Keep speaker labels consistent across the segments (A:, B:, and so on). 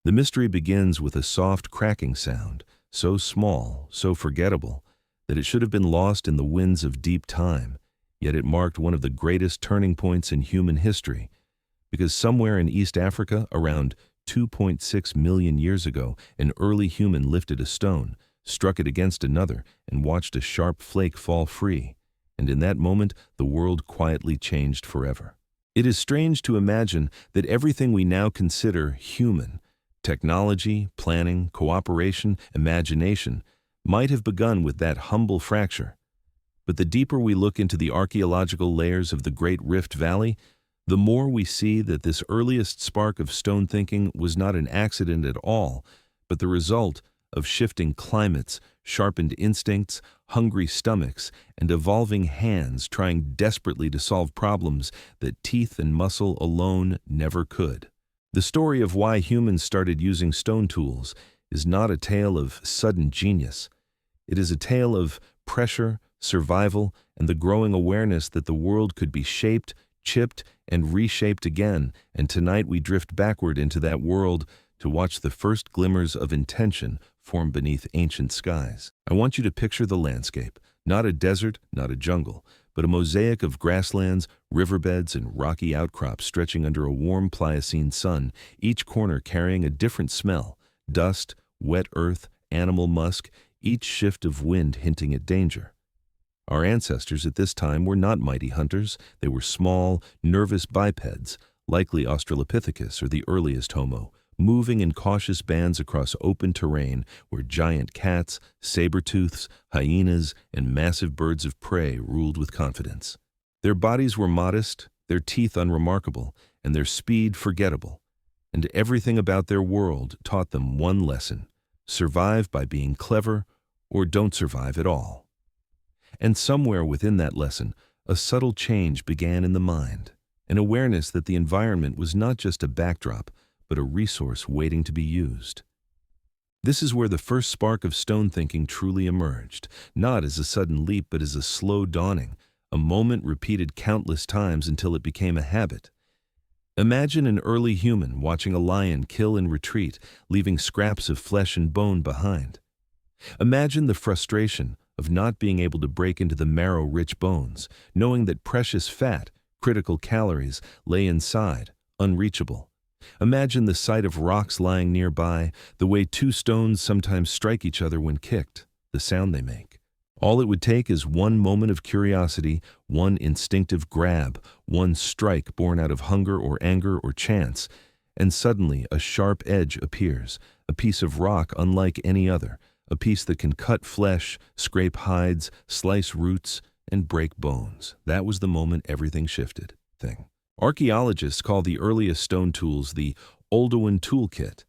A: The mystery begins with a soft cracking sound, so small, so forgettable, that it should have been lost in the winds of deep time, yet it marked one of the greatest turning points in human history, because somewhere in East Africa, around 2.6 million years ago, an early human lifted a stone, struck it against another, and watched a sharp flake fall free, and in that moment the world quietly changed forever. It is strange to imagine that everything we now consider human, technology, planning, cooperation, imagination, might have begun with that humble fracture. But the deeper we look into the archaeological layers of the Great Rift Valley, the more we see that this earliest spark of stone thinking was not an accident at all, but the result of shifting climates, sharpened instincts, hungry stomachs, and evolving hands trying desperately to solve problems that teeth and muscle alone never could. The story of why humans started using stone tools is not a tale of sudden genius. It is a tale of pressure, survival, and the growing awareness that the world could be shaped, chipped, and reshaped again, and tonight we drift backward into that world to watch the first glimmers of intention form beneath ancient skies. I want you to picture the landscape, not a desert, not a jungle, but a mosaic of grasslands, riverbeds, and rocky outcrops stretching under a warm Pliocene sun, each corner carrying a different smell: dust, wet earth, animal musk, each shift of wind hinting at danger. Our ancestors at this time were not mighty hunters. They were small, nervous bipeds, likely Australopithecus or the earliest Homo, moving in cautious bands across open terrain where giant cats, saber-tooths, hyenas, and massive birds of prey ruled with confidence. Their bodies were modest, their teeth unremarkable, and their speed forgettable. And everything about their world taught them one lesson: survive by being clever, or don't survive at all. And somewhere within that lesson, a subtle change began in the mind, an awareness that the environment was not just a backdrop, but a resource waiting to be used. This is where the first spark of stone thinking truly emerged, not as a sudden leap, but as a slow dawning, a moment repeated countless times until it became a habit. Imagine an early human watching a lion kill and retreat, leaving scraps of flesh and bone behind. Imagine the frustration of not being able to break into the marrow-rich bones, knowing that precious fat, critical calories, lay inside, unreachable. Imagine the sight of rocks lying nearby, the way two stones sometimes strike each other when kicked, the sound they make. All it would take is one moment of curiosity, one instinctive grab, one strike born out of hunger or anger or chance, and suddenly a sharp edge appears, a piece of rock unlike any other, a piece that can cut flesh, scrape hides, slice roots, and break bones. That was the moment everything shifted. Archaeologists call the earliest stone tools the Oldowan toolkit,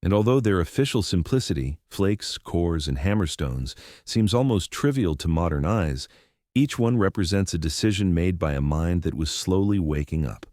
A: and although their official simplicity, flakes, cores, and hammerstones, seems almost trivial to modern eyes, each one represents a decision made by a mind that was slowly waking up.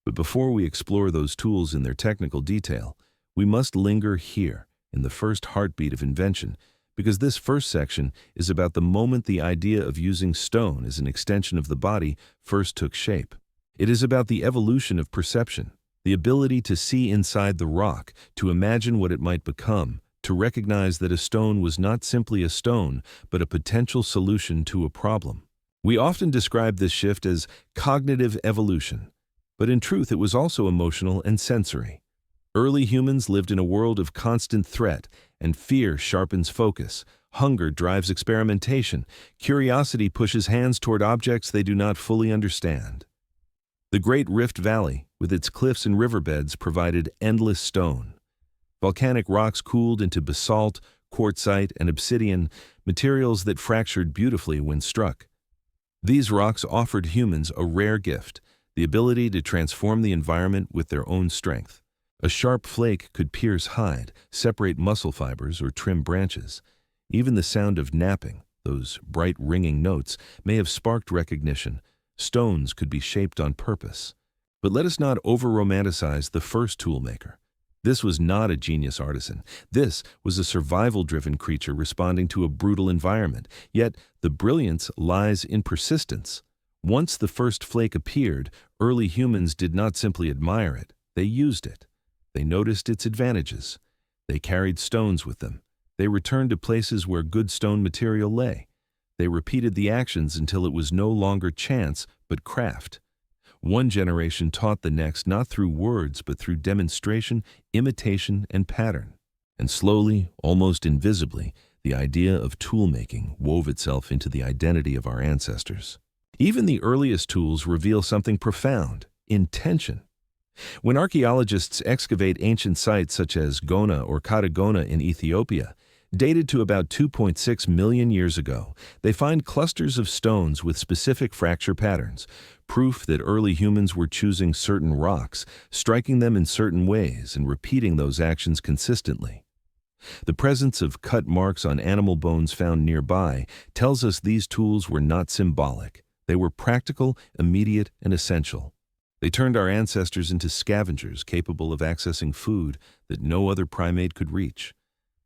A: But before we explore those tools in their technical detail, we must linger here, in the first heartbeat of invention, because this first section is about the moment the idea of using stone as an extension of the body first took shape. It is about the evolution of perception, the ability to see inside the rock, to imagine what it might become, to recognize that a stone was not simply a stone, but a potential solution to a problem. We often describe this shift as cognitive evolution, but in truth it was also emotional and sensory. Early humans lived in a world of constant threat, and fear sharpens focus. Hunger drives experimentation. Curiosity pushes hands toward objects they do not fully understand. The Great Rift Valley, with its cliffs and riverbeds, provided endless stone. Volcanic rocks cooled into basalt, quartzite, and obsidian, materials that fractured beautifully when struck. These rocks offered humans a rare gift, the ability to transform the environment with their own strength. A sharp flake could pierce hide, separate muscle fibers, or trim branches. Even the sound of napping, those bright ringing notes, may have sparked recognition. Stones could be shaped on purpose. But let us not over-romanticize the first toolmaker. This was not a genius artisan. This was a survival-driven creature responding to a brutal environment. Yet the brilliance lies in persistence. Once the first flake appeared, early humans did not simply admire it, they used it. They noticed its advantages. They carried stones with them. They returned to places where good stone material lay. They repeated the actions until it was no longer chance, but craft. One generation taught the next not through words, but through demonstration, imitation, and pattern. And slowly, almost invisibly, the idea of tool-making wove itself into the identity of our ancestors. Even the earliest tools reveal something profound: intention. When archaeologists excavate ancient sites such as Gona or Katagona in Ethiopia, dated to about 2.6 million years ago, they find clusters of stones with specific fracture patterns, proof that early humans were choosing certain rocks, striking them in certain ways, and repeating those actions consistently. The presence of cut marks on animal bones found nearby tells us these tools were not symbolic. They were practical, immediate, and essential. They turned our ancestors into scavengers capable of accessing food that no other primate could reach.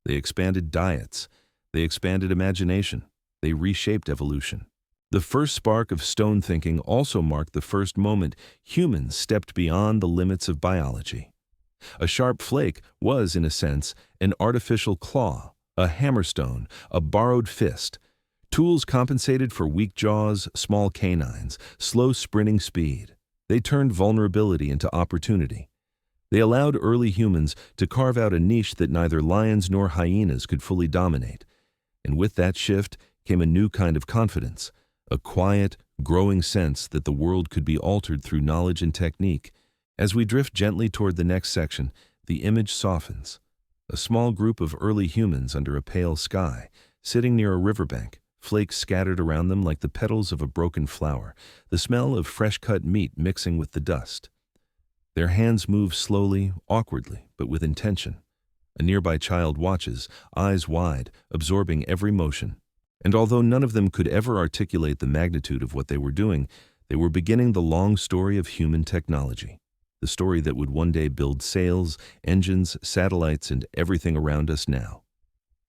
A: They expanded diets. They expanded imagination. They reshaped evolution. The first spark of stone thinking also marked the first moment humans stepped beyond the limits of biology. A sharp flake was, in a sense, an artificial claw, a hammerstone, a borrowed fist. Tools compensated for weak jaws, small canines, slow sprinting speed. They turned vulnerability into opportunity. They allowed early humans to carve out a niche that neither lions nor hyenas could fully dominate. And with that shift came a new kind of confidence, a quiet, growing sense that the world could be altered through knowledge and technique. As we drift gently toward the next section, the image softens. A small group of early humans under a pale sky, sitting near a riverbank, flakes scattered around them like the petals of a broken flower, the smell of fresh-cut meat mixing with the dust. Their hands move slowly, awkwardly, but with intention. A nearby child watches, eyes wide, absorbing every motion. And although none of them could ever articulate the magnitude of what they were doing, they were beginning the long story of human technology. The story that would one day build sails, engines, satellites, and everything around us now.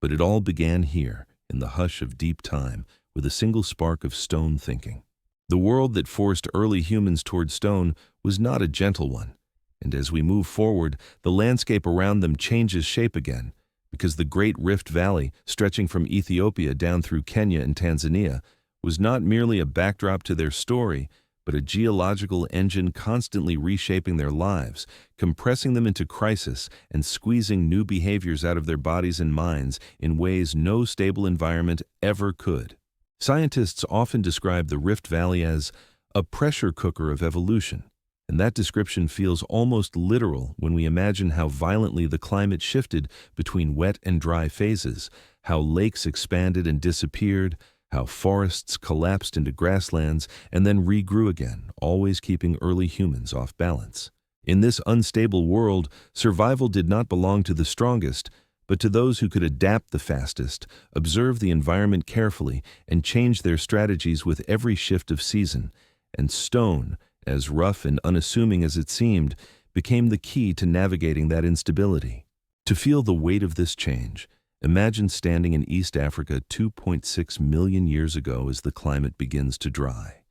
A: But it all began here, in the hush of deep time, with a single spark of stone thinking. The world that forced early humans toward stone was not a gentle one, and as we move forward, the landscape around them changes shape again, because the Great Rift Valley, stretching from Ethiopia down through Kenya and Tanzania, was not merely a backdrop to their story, but a geological engine constantly reshaping their lives, compressing them into crisis and squeezing new behaviors out of their bodies and minds in ways no stable environment ever could. Scientists often describe the Rift Valley as a pressure cooker of evolution, and that description feels almost literal when we imagine how violently the climate shifted between wet and dry phases, how lakes expanded and disappeared, how forests collapsed into grasslands and then regrew again, always keeping early humans off balance. In this unstable world, survival did not belong to the strongest, but to those who could adapt the fastest, observe the environment carefully, and change their strategies with every shift of season. And stone, as rough and unassuming as it seemed, became the key to navigating that instability. To feel the weight of this change, imagine standing in East Africa 2.6 million years ago as the climate begins to dry.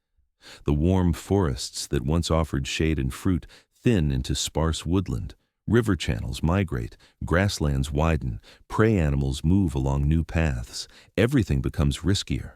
A: The warm forests that once offered shade and fruit thin into sparse woodland. River channels migrate, grasslands widen, prey animals move along new paths. Everything becomes riskier.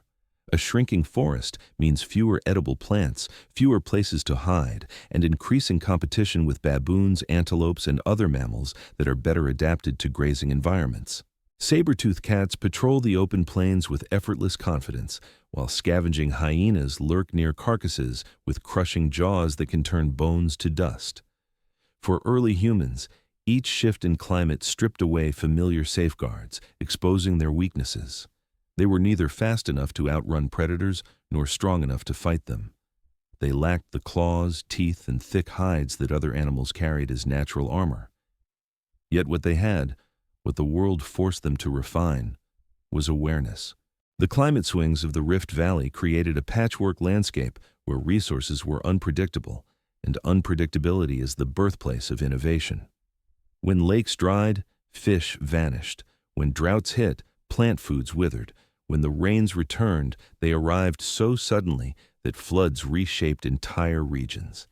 A: A shrinking forest means fewer edible plants, fewer places to hide, and increasing competition with baboons, antelopes, and other mammals that are better adapted to grazing environments. Saber-toothed cats patrol the open plains with effortless confidence, while scavenging hyenas lurk near carcasses with crushing jaws that can turn bones to dust. For early humans, each shift in climate stripped away familiar safeguards, exposing their weaknesses. They were neither fast enough to outrun predators nor strong enough to fight them. They lacked the claws, teeth, and thick hides that other animals carried as natural armor. Yet what they had, what the world forced them to refine, was awareness. The climate swings of the Rift Valley created a patchwork landscape where resources were unpredictable, and unpredictability is the birthplace of innovation. When lakes dried, fish vanished. When droughts hit, plant foods withered. When the rains returned, they arrived so suddenly that floods reshaped entire regions.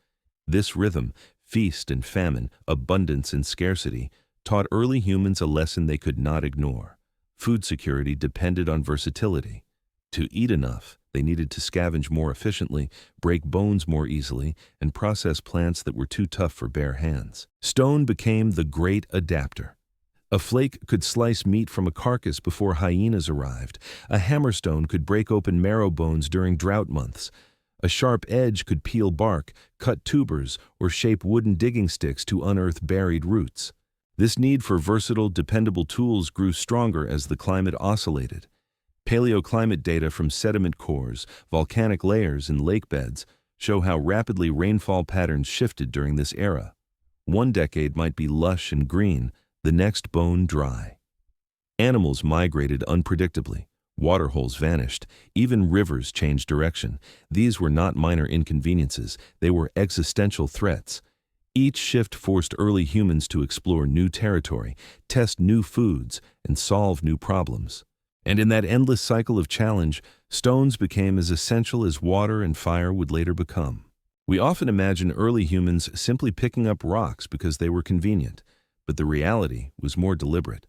A: This rhythm, feast and famine, abundance and scarcity, taught early humans a lesson they could not ignore. Food security depended on versatility. To eat enough, they needed to scavenge more efficiently, break bones more easily, and process plants that were too tough for bare hands. Stone became the great adapter. A flake could slice meat from a carcass before hyenas arrived. A hammerstone could break open marrow bones during drought months. A sharp edge could peel bark, cut tubers, or shape wooden digging sticks to unearth buried roots. This need for versatile, dependable tools grew stronger as the climate oscillated. Paleoclimate data from sediment cores, volcanic layers, and lake beds show how rapidly rainfall patterns shifted during this era. One decade might be lush and green, the next bone dry. Animals migrated unpredictably. Waterholes vanished. Even rivers changed direction. These were not minor inconveniences. They were existential threats. Each shift forced early humans to explore new territory, test new foods, and solve new problems. And in that endless cycle of challenge, stones became as essential as water and fire would later become. We often imagine early humans simply picking up rocks because they were convenient, but the reality was more deliberate.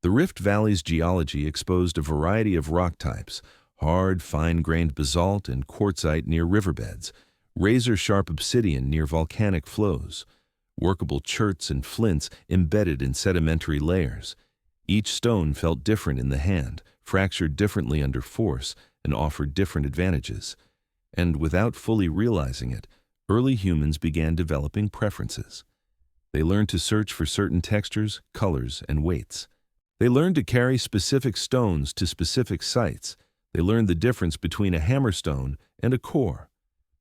A: The Rift Valley's geology exposed a variety of rock types: hard, fine-grained basalt and quartzite near riverbeds, razor-sharp obsidian near volcanic flows, workable cherts and flints embedded in sedimentary layers. Each stone felt different in the hand, fractured differently under force, and offered different advantages. And without fully realizing it, early humans began developing preferences. They learned to search for certain textures, colors, and weights. They learned to carry specific stones to specific sites. They learned the difference between a hammerstone and a core.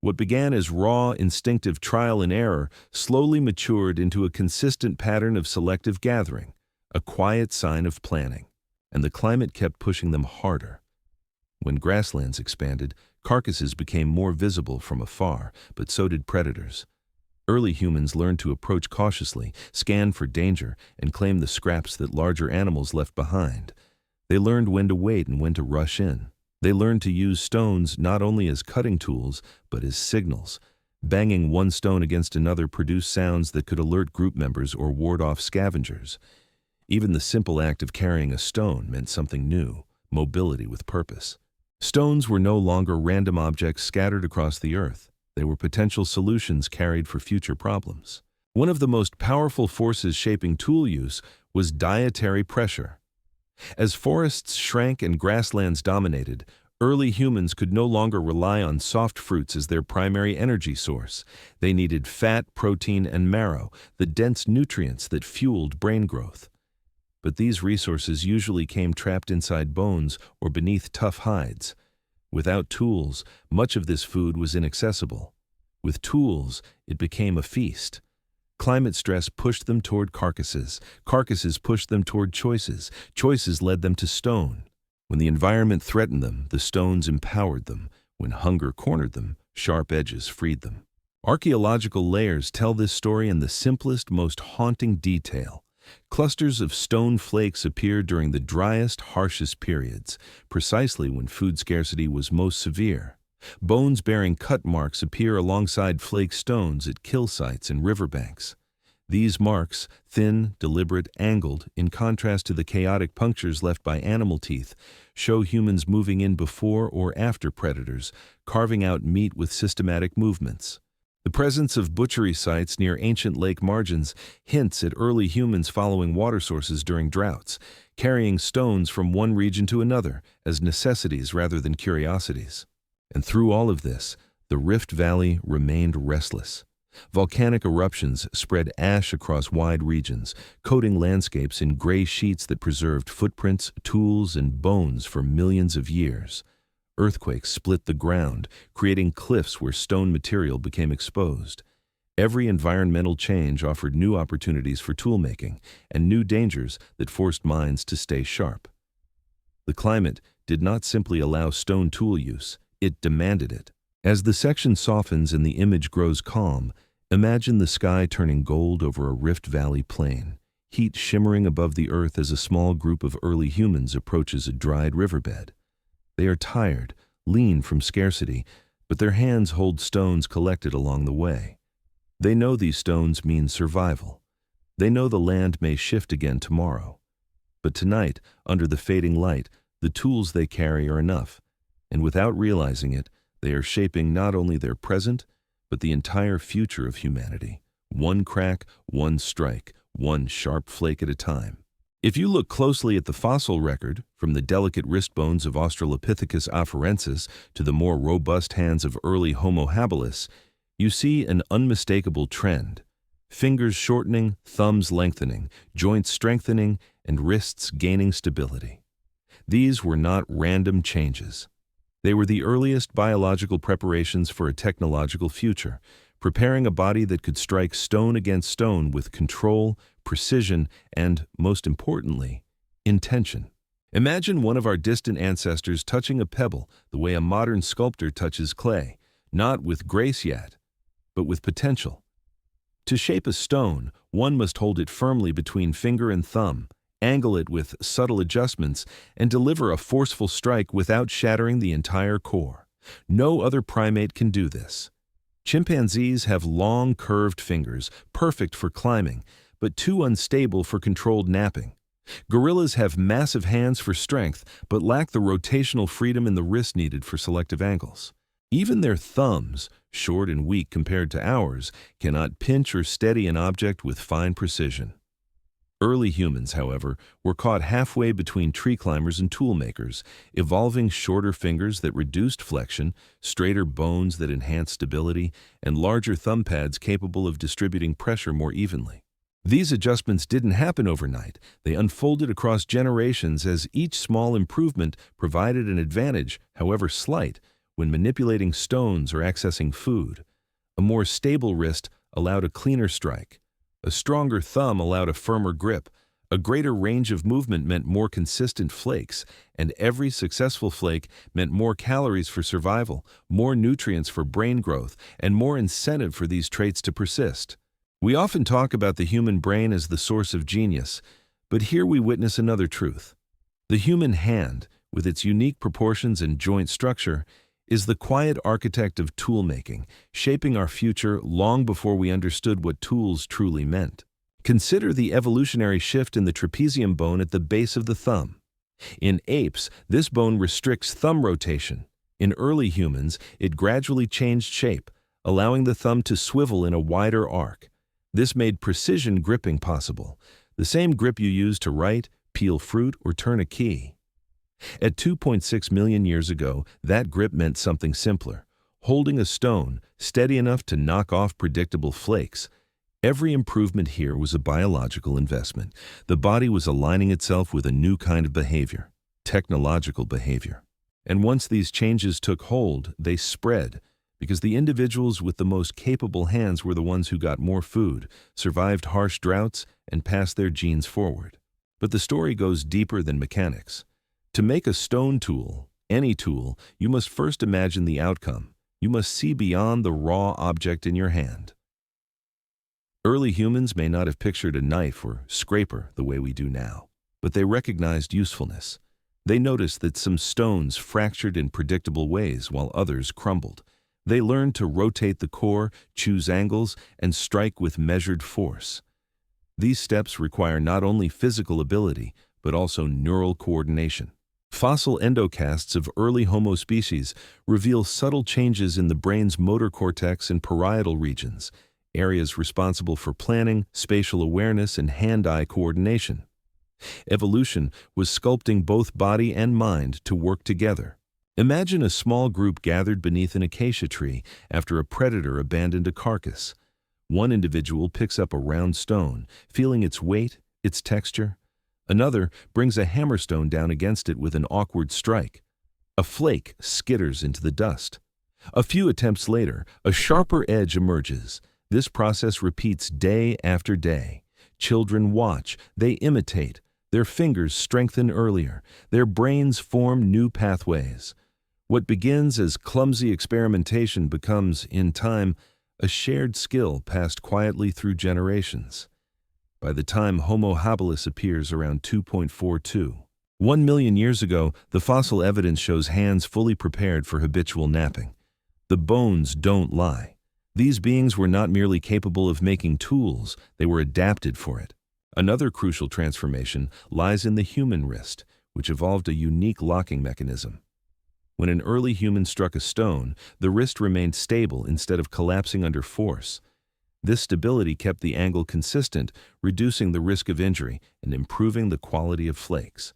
A: What began as raw, instinctive trial and error slowly matured into a consistent pattern of selective gathering, a quiet sign of planning. And the climate kept pushing them harder. When grasslands expanded, carcasses became more visible from afar, but so did predators. Early humans learned to approach cautiously, scan for danger, and claim the scraps that larger animals left behind. They learned when to wait and when to rush in. They learned to use stones not only as cutting tools, but as signals. Banging one stone against another produced sounds that could alert group members or ward off scavengers. Even the simple act of carrying a stone meant something new: mobility with purpose. Stones were no longer random objects scattered across the earth. They were potential solutions carried for future problems. One of the most powerful forces shaping tool use was dietary pressure. As forests shrank and grasslands dominated, early humans could no longer rely on soft fruits as their primary energy source. They needed fat, protein, and marrow, the dense nutrients that fueled brain growth. But these resources usually came trapped inside bones or beneath tough hides. Without tools, much of this food was inaccessible. With tools, it became a feast. Climate stress pushed them toward carcasses. Carcasses pushed them toward choices. Choices led them to stone. When the environment threatened them, the stones empowered them. When hunger cornered them, sharp edges freed them. Archaeological layers tell this story in the simplest, most haunting detail. Clusters of stone flakes appear during the driest, harshest periods, precisely when food scarcity was most severe. Bones-bearing cut marks appear alongside flake stones at kill sites and riverbanks. These marks, thin, deliberate, angled, in contrast to the chaotic punctures left by animal teeth, show humans moving in before or after predators, carving out meat with systematic movements. The presence of butchery sites near ancient lake margins hints at early humans following water sources during droughts, carrying stones from one region to another as necessities rather than curiosities. And through all of this, the Rift Valley remained restless. Volcanic eruptions spread ash across wide regions, coating landscapes in gray sheets that preserved footprints, tools, and bones for millions of years. Earthquakes split the ground, creating cliffs where stone material became exposed. Every environmental change offered new opportunities for toolmaking and new dangers that forced minds to stay sharp. The climate did not simply allow stone tool use, it demanded it. As the section softens and the image grows calm, imagine the sky turning gold over a Rift Valley plain, heat shimmering above the earth as a small group of early humans approaches a dried riverbed. They are tired, lean from scarcity, but their hands hold stones collected along the way. They know these stones mean survival. They know the land may shift again tomorrow. But tonight, under the fading light, the tools they carry are enough, and without realizing it, they are shaping not only their present, but the entire future of humanity. One crack, one strike, one sharp flake at a time. If you look closely at the fossil record, from the delicate wrist bones of Australopithecus afarensis to the more robust hands of early Homo habilis, you see an unmistakable trend. Fingers shortening, thumbs lengthening, joints strengthening, and wrists gaining stability. These were not random changes. They were the earliest biological preparations for a technological future, preparing a body that could strike stone against stone with control, precision, and, most importantly, intention. Imagine one of our distant ancestors touching a pebble the way a modern sculptor touches clay, not with grace yet, but with potential. To shape a stone, one must hold it firmly between finger and thumb, angle it with subtle adjustments, and deliver a forceful strike without shattering the entire core. No other primate can do this. Chimpanzees have long, curved fingers, perfect for climbing, but too unstable for controlled napping. Gorillas have massive hands for strength, but lack the rotational freedom in the wrist needed for selective angles. Even their thumbs, short and weak compared to ours, cannot pinch or steady an object with fine precision. Early humans, however, were caught halfway between tree climbers and tool makers, evolving shorter fingers that reduced flexion, straighter bones that enhanced stability, and larger thumb pads capable of distributing pressure more evenly. These adjustments didn't happen overnight. They unfolded across generations as each small improvement provided an advantage, however slight, when manipulating stones or accessing food. A more stable wrist allowed a cleaner strike. A stronger thumb allowed a firmer grip. A greater range of movement meant more consistent flakes, and every successful flake meant more calories for survival, more nutrients for brain growth, and more incentive for these traits to persist. We often talk about the human brain as the source of genius, but here we witness another truth. The human hand, with its unique proportions and joint structure, is the quiet architect of tool-making, shaping our future long before we understood what tools truly meant. Consider the evolutionary shift in the trapezium bone at the base of the thumb. In apes, this bone restricts thumb rotation. In early humans, it gradually changed shape, allowing the thumb to swivel in a wider arc. This made precision gripping possible, the same grip you use to write, peel fruit, or turn a key. At 2.6 million years ago, that grip meant something simpler. Holding a stone, steady enough to knock off predictable flakes. Every improvement here was a biological investment. The body was aligning itself with a new kind of behavior, technological behavior. And once these changes took hold, they spread, because the individuals with the most capable hands were the ones who got more food, survived harsh droughts, and passed their genes forward. But the story goes deeper than mechanics. To make a stone tool, any tool, you must first imagine the outcome. You must see beyond the raw object in your hand. Early humans may not have pictured a knife or scraper the way we do now, but they recognized usefulness. They noticed that some stones fractured in predictable ways while others crumbled. They learned to rotate the core, choose angles, and strike with measured force. These steps require not only physical ability, but also neural coordination. Fossil endocasts of early Homo species reveal subtle changes in the brain's motor cortex and parietal regions, areas responsible for planning, spatial awareness, and hand-eye coordination. Evolution was sculpting both body and mind to work together. Imagine a small group gathered beneath an acacia tree after a predator abandoned a carcass. One individual picks up a round stone, feeling its weight, its texture. Another brings a hammerstone down against it with an awkward strike. A flake skitters into the dust. A few attempts later, a sharper edge emerges. This process repeats day after day. Children watch, they imitate. Their fingers strengthen earlier. Their brains form new pathways. What begins as clumsy experimentation becomes, in time, a shared skill passed quietly through generations. By the time Homo habilis appears around 2.42. 1 million years ago, the fossil evidence shows hands fully prepared for habitual napping. The bones don't lie. These beings were not merely capable of making tools, they were adapted for it. Another crucial transformation lies in the human wrist, which evolved a unique locking mechanism. When an early human struck a stone, the wrist remained stable instead of collapsing under force. This stability kept the angle consistent, reducing the risk of injury and improving the quality of flakes.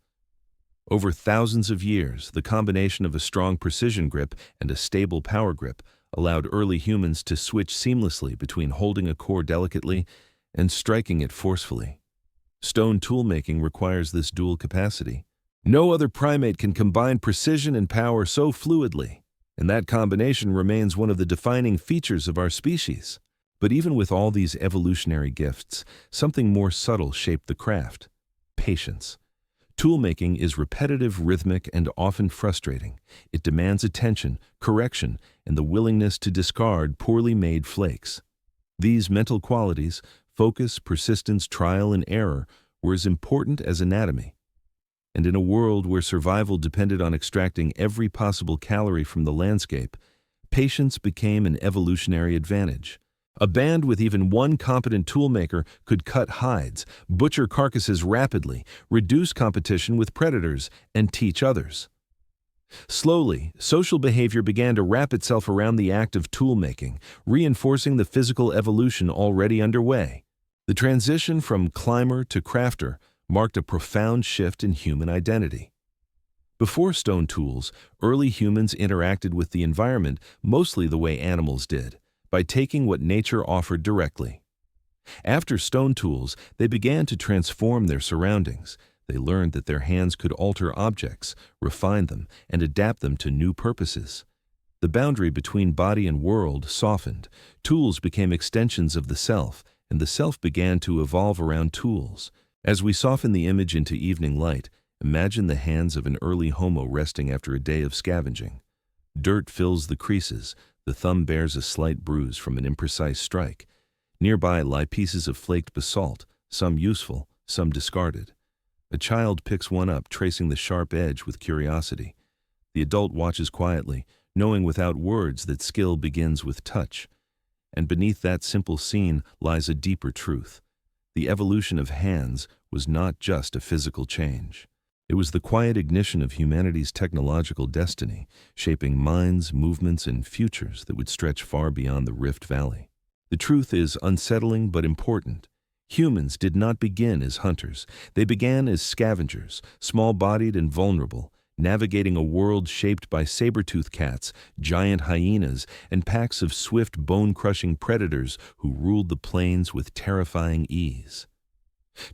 A: Over thousands of years, the combination of a strong precision grip and a stable power grip allowed early humans to switch seamlessly between holding a core delicately and striking it forcefully. Stone toolmaking requires this dual capacity. No other primate can combine precision and power so fluidly, and that combination remains one of the defining features of our species. But even with all these evolutionary gifts, something more subtle shaped the craft: patience. Toolmaking is repetitive, rhythmic, and often frustrating. It demands attention, correction, and the willingness to discard poorly made flakes. These mental qualities, focus, persistence, trial, and error, were as important as anatomy. And in a world where survival depended on extracting every possible calorie from the landscape, patience became an evolutionary advantage. A band with even one competent toolmaker could cut hides, butcher carcasses rapidly, reduce competition with predators, and teach others. Slowly, social behavior began to wrap itself around the act of toolmaking, reinforcing the physical evolution already underway. The transition from climber to crafter marked a profound shift in human identity. Before stone tools, early humans interacted with the environment mostly the way animals did, by taking what nature offered directly. After stone tools, they began to transform their surroundings. They learned that their hands could alter objects, refine them, and adapt them to new purposes. The boundary between body and world softened. Tools became extensions of the self, and the self began to evolve around tools. As we soften the image into evening light, imagine the hands of an early Homo resting after a day of scavenging. Dirt fills the creases. The thumb bears a slight bruise from an imprecise strike. Nearby lie pieces of flaked basalt, some useful, some discarded. A child picks one up, tracing the sharp edge with curiosity. The adult watches quietly, knowing without words that skill begins with touch. And beneath that simple scene lies a deeper truth. The evolution of hands was not just a physical change. It was the quiet ignition of humanity's technological destiny, shaping minds, movements, and futures that would stretch far beyond the Rift Valley. The truth is unsettling but important. Humans did not begin as hunters. They began as scavengers, small-bodied and vulnerable, navigating a world shaped by saber-toothed cats, giant hyenas, and packs of swift, bone-crushing predators who ruled the plains with terrifying ease.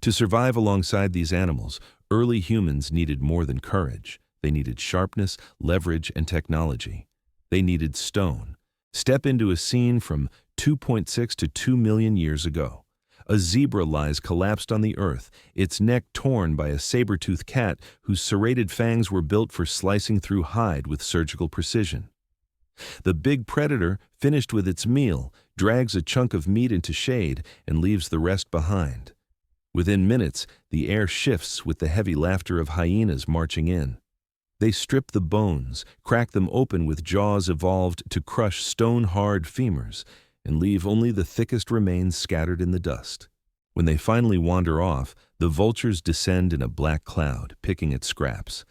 A: To survive alongside these animals, early humans needed more than courage. They needed sharpness, leverage, and technology. They needed stone. Step into a scene from 2.6 to 2 million years ago. A zebra lies collapsed on the earth, its neck torn by a saber-toothed cat whose serrated fangs were built for slicing through hide with surgical precision. The big predator, finished with its meal, drags a chunk of meat into shade and leaves the rest behind. Within minutes, the air shifts with the heavy laughter of hyenas marching in. They strip the bones, crack them open with jaws evolved to crush stone-hard femurs, and leave only the thickest remains scattered in the dust. When they finally wander off, the vultures descend in a black cloud, picking at scraps.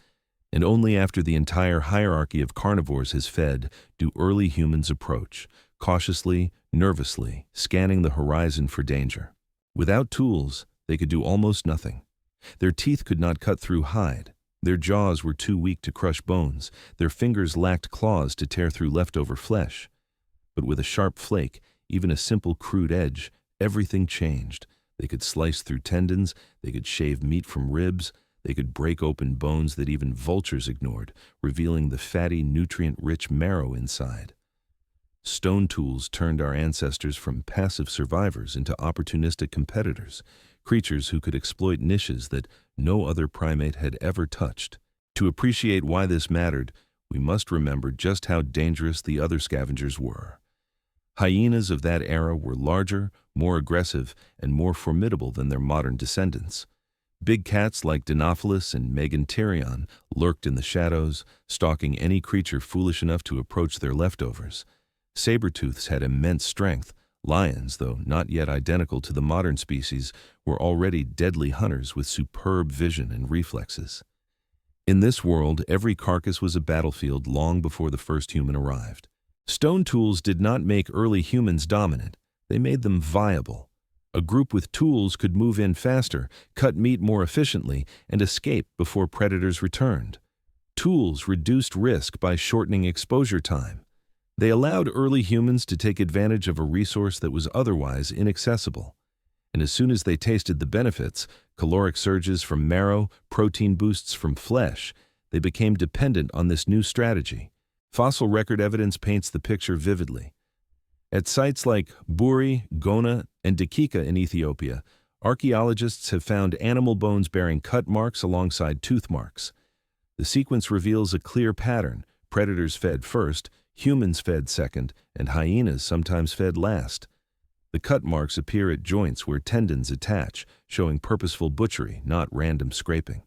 A: And only after the entire hierarchy of carnivores has fed do early humans approach, cautiously, nervously, scanning the horizon for danger. Without tools, they could do almost nothing. Their teeth could not cut through hide. Their jaws were too weak to crush bones. Their fingers lacked claws to tear through leftover flesh. But with a sharp flake, even a simple crude edge, everything changed. They could slice through tendons, they could shave meat from ribs, they could break open bones that even vultures ignored, revealing the fatty, nutrient-rich marrow inside. Stone tools turned our ancestors from passive survivors into opportunistic competitors, creatures who could exploit niches that no other primate had ever touched. To appreciate why this mattered, we must remember just how dangerous the other scavengers were. Hyenas of that era were larger, more aggressive, and more formidable than their modern descendants. Big cats like Dinophilis and Meganterion lurked in the shadows, stalking any creature foolish enough to approach their leftovers. Saber-tooths had immense strength. Lions, though not yet identical to the modern species, were already deadly hunters with superb vision and reflexes. In this world, every carcass was a battlefield long before the first human arrived. Stone tools did not make early humans dominant. They made them viable. A group with tools could move in faster, cut meat more efficiently, and escape before predators returned. Tools reduced risk by shortening exposure time. They allowed early humans to take advantage of a resource that was otherwise inaccessible. And as soon as they tasted the benefits, caloric surges from marrow, protein boosts from flesh, they became dependent on this new strategy. Fossil record evidence paints the picture vividly. At sites like Buri, Gona, and Dakika in Ethiopia, archaeologists have found animal bones bearing cut marks alongside tooth marks. The sequence reveals a clear pattern. Predators fed first, humans fed second, and hyenas sometimes fed last. The cut marks appear at joints where tendons attach, showing purposeful butchery, not random scraping.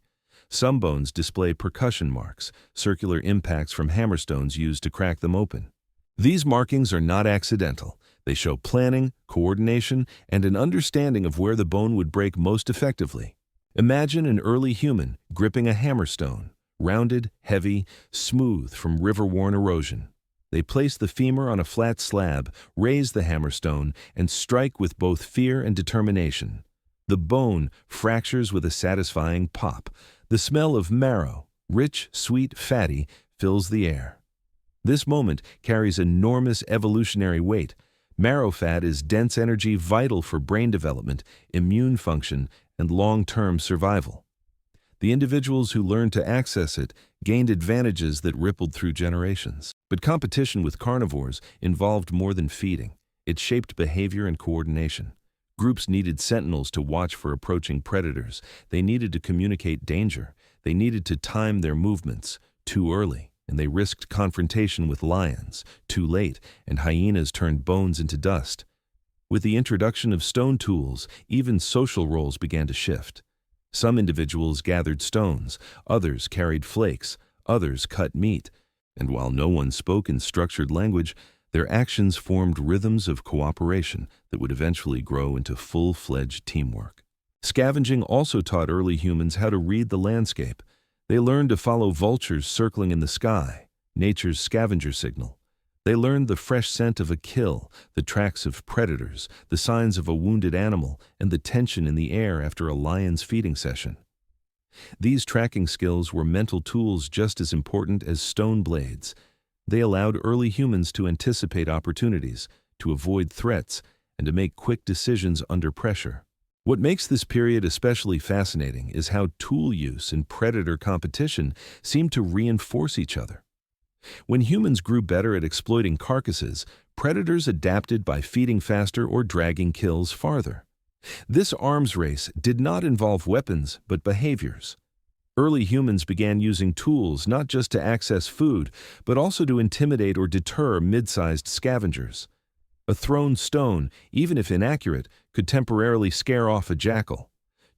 A: Some bones display percussion marks, circular impacts from hammerstones used to crack them open. These markings are not accidental. They show planning, coordination, and an understanding of where the bone would break most effectively. Imagine an early human gripping a hammerstone, rounded, heavy, smooth from river-worn erosion. They place the femur on a flat slab, raise the hammerstone, and strike with both fear and determination. The bone fractures with a satisfying pop. The smell of marrow, rich, sweet, fatty, fills the air. This moment carries enormous evolutionary weight. Marrow fat is dense energy vital for brain development, immune function, and long-term survival. The individuals who learned to access it gained advantages that rippled through generations. But competition with carnivores involved more than feeding. It shaped behavior and coordination. Groups needed sentinels to watch for approaching predators. They needed to communicate danger. They needed to time their movements too early, and they risked confrontation with lions too late, and hyenas turned bones into dust. With the introduction of stone tools, even social roles began to shift. Some individuals gathered stones, others carried flakes, others cut meat, and while no one spoke in structured language, their actions formed rhythms of cooperation that would eventually grow into full-fledged teamwork. Scavenging also taught early humans how to read the landscape. They learned to follow vultures circling in the sky, nature's scavenger signal. They learned the fresh scent of a kill, the tracks of predators, the signs of a wounded animal, and the tension in the air after a lion's feeding session. These tracking skills were mental tools just as important as stone blades. They allowed early humans to anticipate opportunities, to avoid threats, and to make quick decisions under pressure. What makes this period especially fascinating is how tool use and predator competition seem to reinforce each other. When humans grew better at exploiting carcasses, predators adapted by feeding faster or dragging kills farther. This arms race did not involve weapons, but behaviors. Early humans began using tools not just to access food, but also to intimidate or deter mid-sized scavengers. A thrown stone, even if inaccurate, could temporarily scare off a jackal.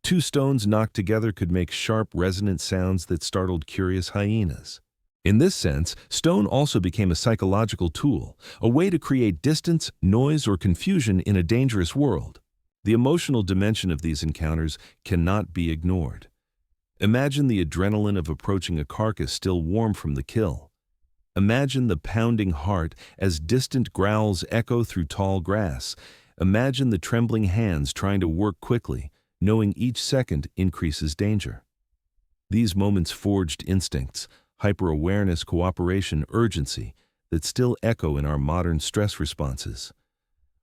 A: Two stones knocked together could make sharp, resonant sounds that startled curious hyenas. In this sense, stone also became a psychological tool, a way to create distance, noise, or confusion in a dangerous world. The emotional dimension of these encounters cannot be ignored. Imagine the adrenaline of approaching a carcass still warm from the kill. Imagine the pounding heart as distant growls echo through tall grass. Imagine the trembling hands trying to work quickly, knowing each second increases danger. These moments forged instincts, hyper-awareness, cooperation, urgency that still echo in our modern stress responses.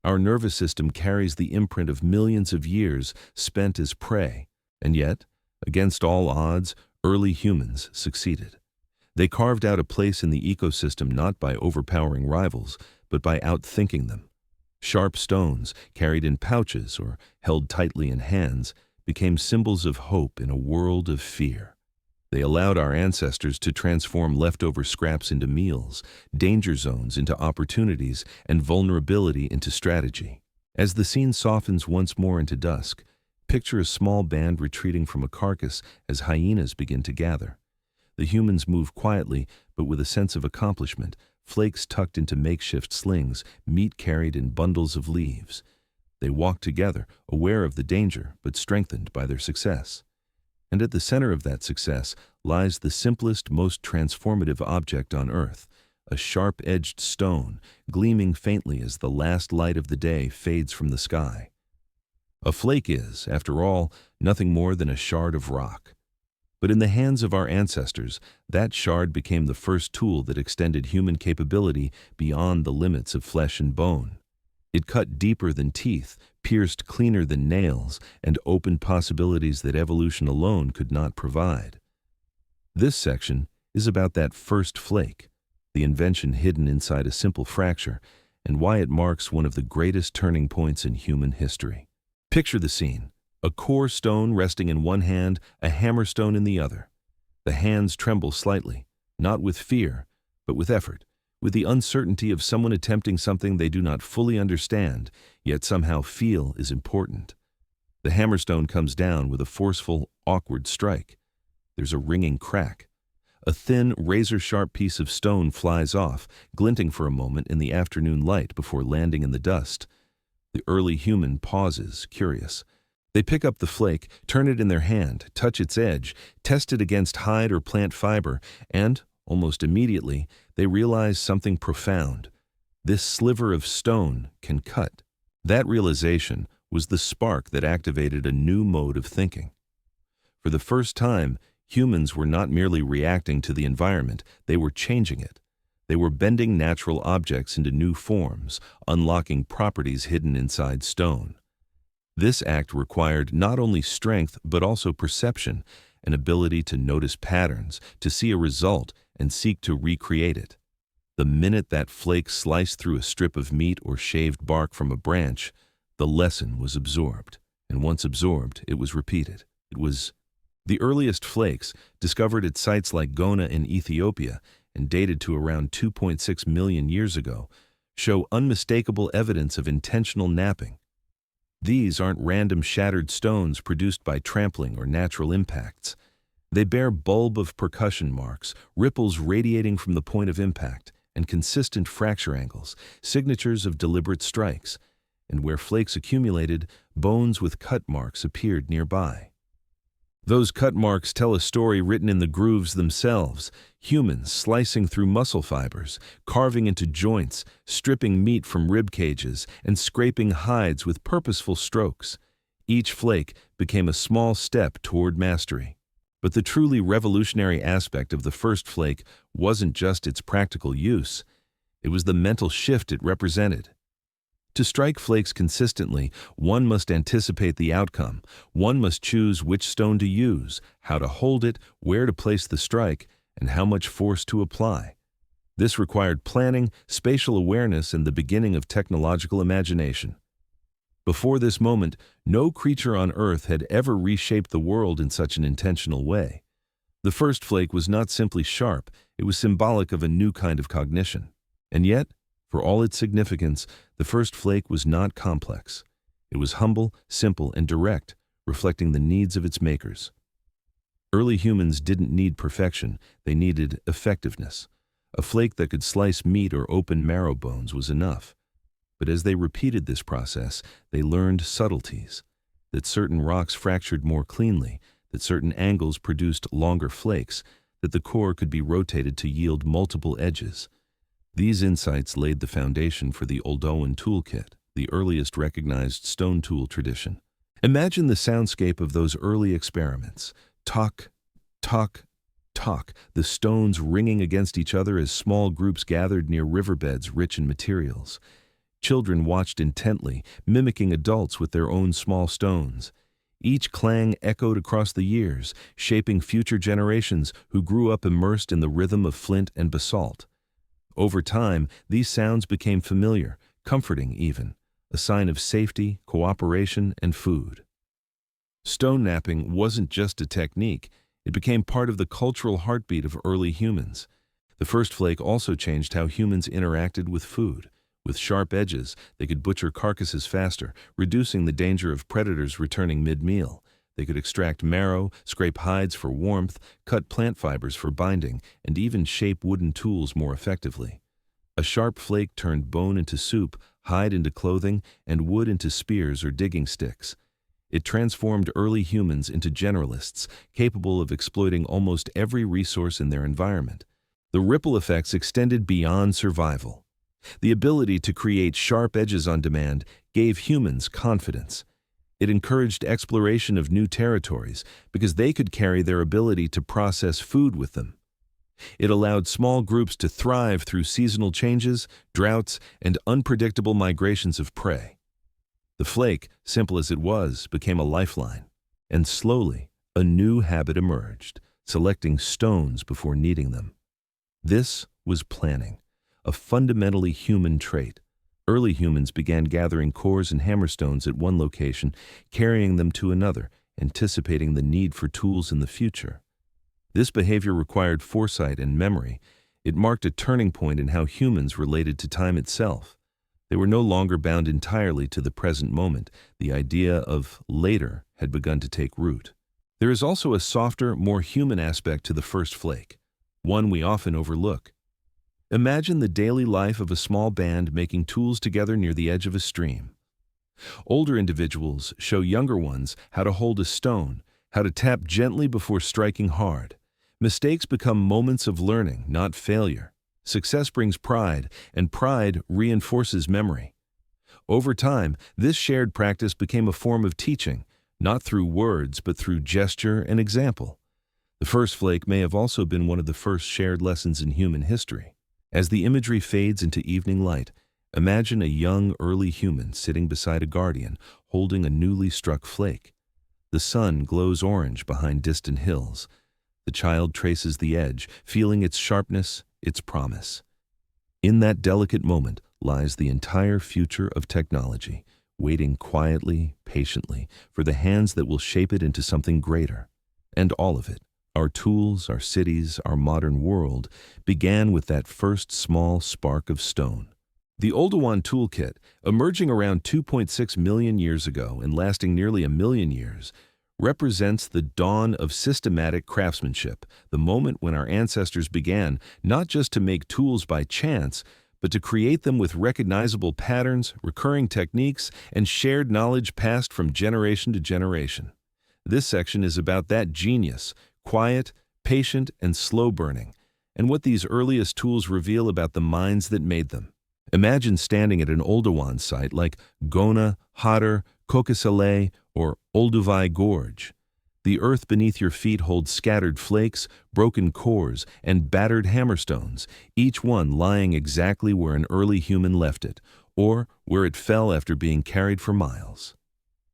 A: Our nervous system carries the imprint of millions of years spent as prey, and yet, against all odds, early humans succeeded. They carved out a place in the ecosystem not by overpowering rivals, but by outthinking them. Sharp stones, carried in pouches or held tightly in hands, became symbols of hope in a world of fear. They allowed our ancestors to transform leftover scraps into meals, danger zones into opportunities, and vulnerability into strategy. As the scene softens once more into dusk, picture a small band retreating from a carcass as hyenas begin to gather. The humans moved quietly, but with a sense of accomplishment, flakes tucked into makeshift slings, meat carried in bundles of leaves. They walked together, aware of the danger, but strengthened by their success. And at the center of that success lies the simplest, most transformative object on Earth, a sharp-edged stone, gleaming faintly as the last light of the day fades from the sky. A flake is, after all, nothing more than a shard of rock. But in the hands of our ancestors, that shard became the first tool that extended human capability beyond the limits of flesh and bone. It cut deeper than teeth, pierced cleaner than nails, and opened possibilities that evolution alone could not provide. This section is about that first flake, the invention hidden inside a simple fracture, and why it marks one of the greatest turning points in human history. Picture the scene. A core stone resting in one hand, a hammerstone in the other. The hands tremble slightly, not with fear, but with effort, with the uncertainty of someone attempting something they do not fully understand, yet somehow feel is important. The hammerstone comes down with a forceful, awkward strike. There's a ringing crack. A thin, razor-sharp piece of stone flies off, glinting for a moment in the afternoon light before landing in the dust. The early human pauses, curious. They pick up the flake, turn it in their hand, touch its edge, test it against hide or plant fiber, and, almost immediately, they realize something profound. This sliver of stone can cut. That realization was the spark that activated a new mode of thinking. For the first time, humans were not merely reacting to the environment, they were changing it. They were bending natural objects into new forms, unlocking properties hidden inside stone. This act required not only strength but also perception, an ability to notice patterns, to see a result, and seek to recreate it. The minute that flake sliced through a strip of meat or shaved bark from a branch, the lesson was absorbed, and once absorbed, it was repeated. It was the earliest flakes, discovered at sites like Gona in Ethiopia and dated to around 2.6 million years ago, show unmistakable evidence of intentional napping. These aren't random shattered stones produced by trampling or natural impacts. They bear bulb of percussion marks, ripples radiating from the point of impact, and consistent fracture angles, signatures of deliberate strikes. And where flakes accumulated, bones with cut marks appeared nearby. Those cut marks tell a story written in the grooves themselves, humans slicing through muscle fibers, carving into joints, stripping meat from rib cages, and scraping hides with purposeful strokes. Each flake became a small step toward mastery. But the truly revolutionary aspect of the first flake wasn't just its practical use, it was the mental shift it represented. To strike flakes consistently, one must anticipate the outcome. One must choose which stone to use, how to hold it, where to place the strike, and how much force to apply. This required planning, spatial awareness, and the beginning of technological imagination. Before this moment, no creature on Earth had ever reshaped the world in such an intentional way. The first flake was not simply sharp, it was symbolic of a new kind of cognition. And yet, for all its significance, the first flake was not complex. It was humble, simple, and direct, reflecting the needs of its makers. Early humans didn't need perfection, they needed effectiveness. A flake that could slice meat or open marrow bones was enough. But as they repeated this process, they learned subtleties, that certain rocks fractured more cleanly, that certain angles produced longer flakes, that the core could be rotated to yield multiple edges. These insights laid the foundation for the Oldowan toolkit, the earliest recognized stone tool tradition. Imagine the soundscape of those early experiments. Tock, tock, tock, the stones ringing against each other as small groups gathered near riverbeds rich in materials. Children watched intently, mimicking adults with their own small stones. Each clang echoed across the years, shaping future generations who grew up immersed in the rhythm of flint and basalt. Over time, these sounds became familiar, comforting even, a sign of safety, cooperation, and food. Stone napping wasn't just a technique, it became part of the cultural heartbeat of early humans. The first flake also changed how humans interacted with food. With sharp edges, they could butcher carcasses faster, reducing the danger of predators returning mid-meal. They could extract marrow, scrape hides for warmth, cut plant fibers for binding, and even shape wooden tools more effectively. A sharp flake turned bone into soup, hide into clothing, and wood into spears or digging sticks. It transformed early humans into generalists, capable of exploiting almost every resource in their environment. The ripple effects extended beyond survival. The ability to create sharp edges on demand gave humans confidence. It encouraged exploration of new territories because they could carry their ability to process food with them. It allowed small groups to thrive through seasonal changes, droughts, and unpredictable migrations of prey. The flake, simple as it was, became a lifeline, and slowly, a new habit emerged, selecting stones before kneading them. This was planning, a fundamentally human trait. Early humans began gathering cores and hammerstones at one location, carrying them to another, anticipating the need for tools in the future. This behavior required foresight and memory. It marked a turning point in how humans related to time itself. They were no longer bound entirely to the present moment. The idea of later had begun to take root. There is also a softer, more human aspect to the first flake, one we often overlook. Imagine the daily life of a small band making tools together near the edge of a stream. Older individuals show younger ones how to hold a stone, how to tap gently before striking hard. Mistakes become moments of learning, not failure. Success brings pride, and pride reinforces memory. Over time, this shared practice became a form of teaching, not through words but through gesture and example. The first flake may have also been one of the first shared lessons in human history. As the imagery fades into evening light, imagine a young, early human sitting beside a guardian, holding a newly struck flake. The sun glows orange behind distant hills. The child traces the edge, feeling its sharpness, its promise. In that delicate moment lies the entire future of technology, waiting quietly, patiently, for the hands that will shape it into something greater. And all of it, our tools, our cities, our modern world, began with that first small spark of stone. The Oldowan toolkit, emerging around 2.6 million years ago and lasting nearly a million years, represents the dawn of systematic craftsmanship, the moment when our ancestors began not just to make tools by chance, but to create them with recognizable patterns, recurring techniques, and shared knowledge passed from generation to generation. This section is about that genius, quiet, patient, and slow burning, and what these earliest tools reveal about the minds that made them. Imagine standing at an Oldowan site like Gona, Hadar, Kokosale, or Olduvai Gorge. The earth beneath your feet holds scattered flakes, broken cores, and battered hammerstones, each one lying exactly where an early human left it, or where it fell after being carried for miles.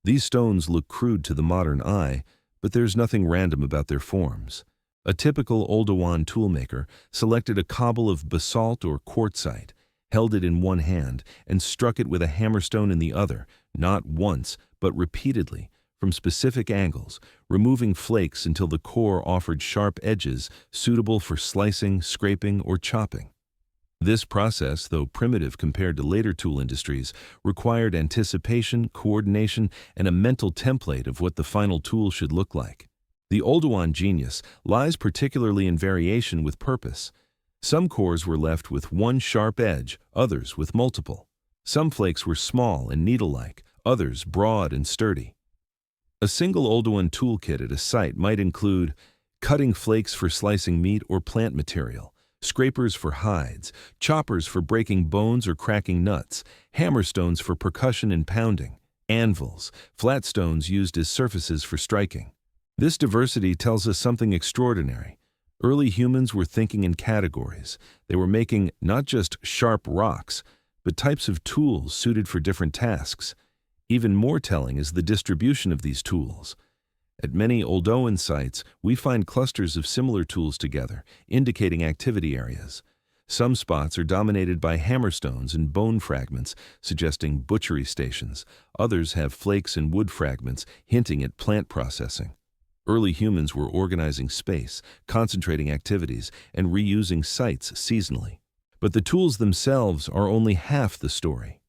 A: These stones look crude to the modern eye, but there's nothing random about their forms. A typical Oldowan toolmaker selected a cobble of basalt or quartzite, held it in one hand, and struck it with a hammerstone in the other, not once, but repeatedly, from specific angles, removing flakes until the core offered sharp edges suitable for slicing, scraping, or chopping. This process, though primitive compared to later tool industries, required anticipation, coordination, and a mental template of what the final tool should look like. The Oldowan genius lies particularly in variation with purpose. Some cores were left with one sharp edge, others with multiple. Some flakes were small and needle-like, others broad and sturdy. A single Oldowan toolkit at a site might include cutting flakes for slicing meat or plant material, scrapers for hides, choppers for breaking bones or cracking nuts, hammerstones for percussion and pounding, anvils, flat stones used as surfaces for striking. This diversity tells us something extraordinary. Early humans were thinking in categories. They were making not just sharp rocks, but types of tools suited for different tasks. Even more telling is the distribution of these tools. At many Oldowan sites, we find clusters of similar tools together, indicating activity areas. Some spots are dominated by hammerstones and bone fragments, suggesting butchery stations. Others have flakes and wood fragments, hinting at plant processing. Early humans were organizing space, concentrating activities, and reusing sites seasonally. But the tools themselves are only half the story.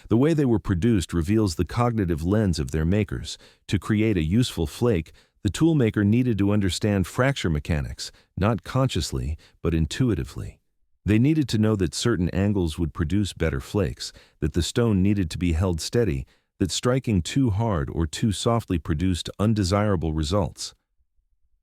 A: The way they were produced reveals the cognitive lens of their makers. To create a useful flake, the toolmaker needed to understand fracture mechanics, not consciously, but intuitively. They needed to know that certain angles would produce better flakes, that the stone needed to be held steady, that striking too hard or too softly produced undesirable results.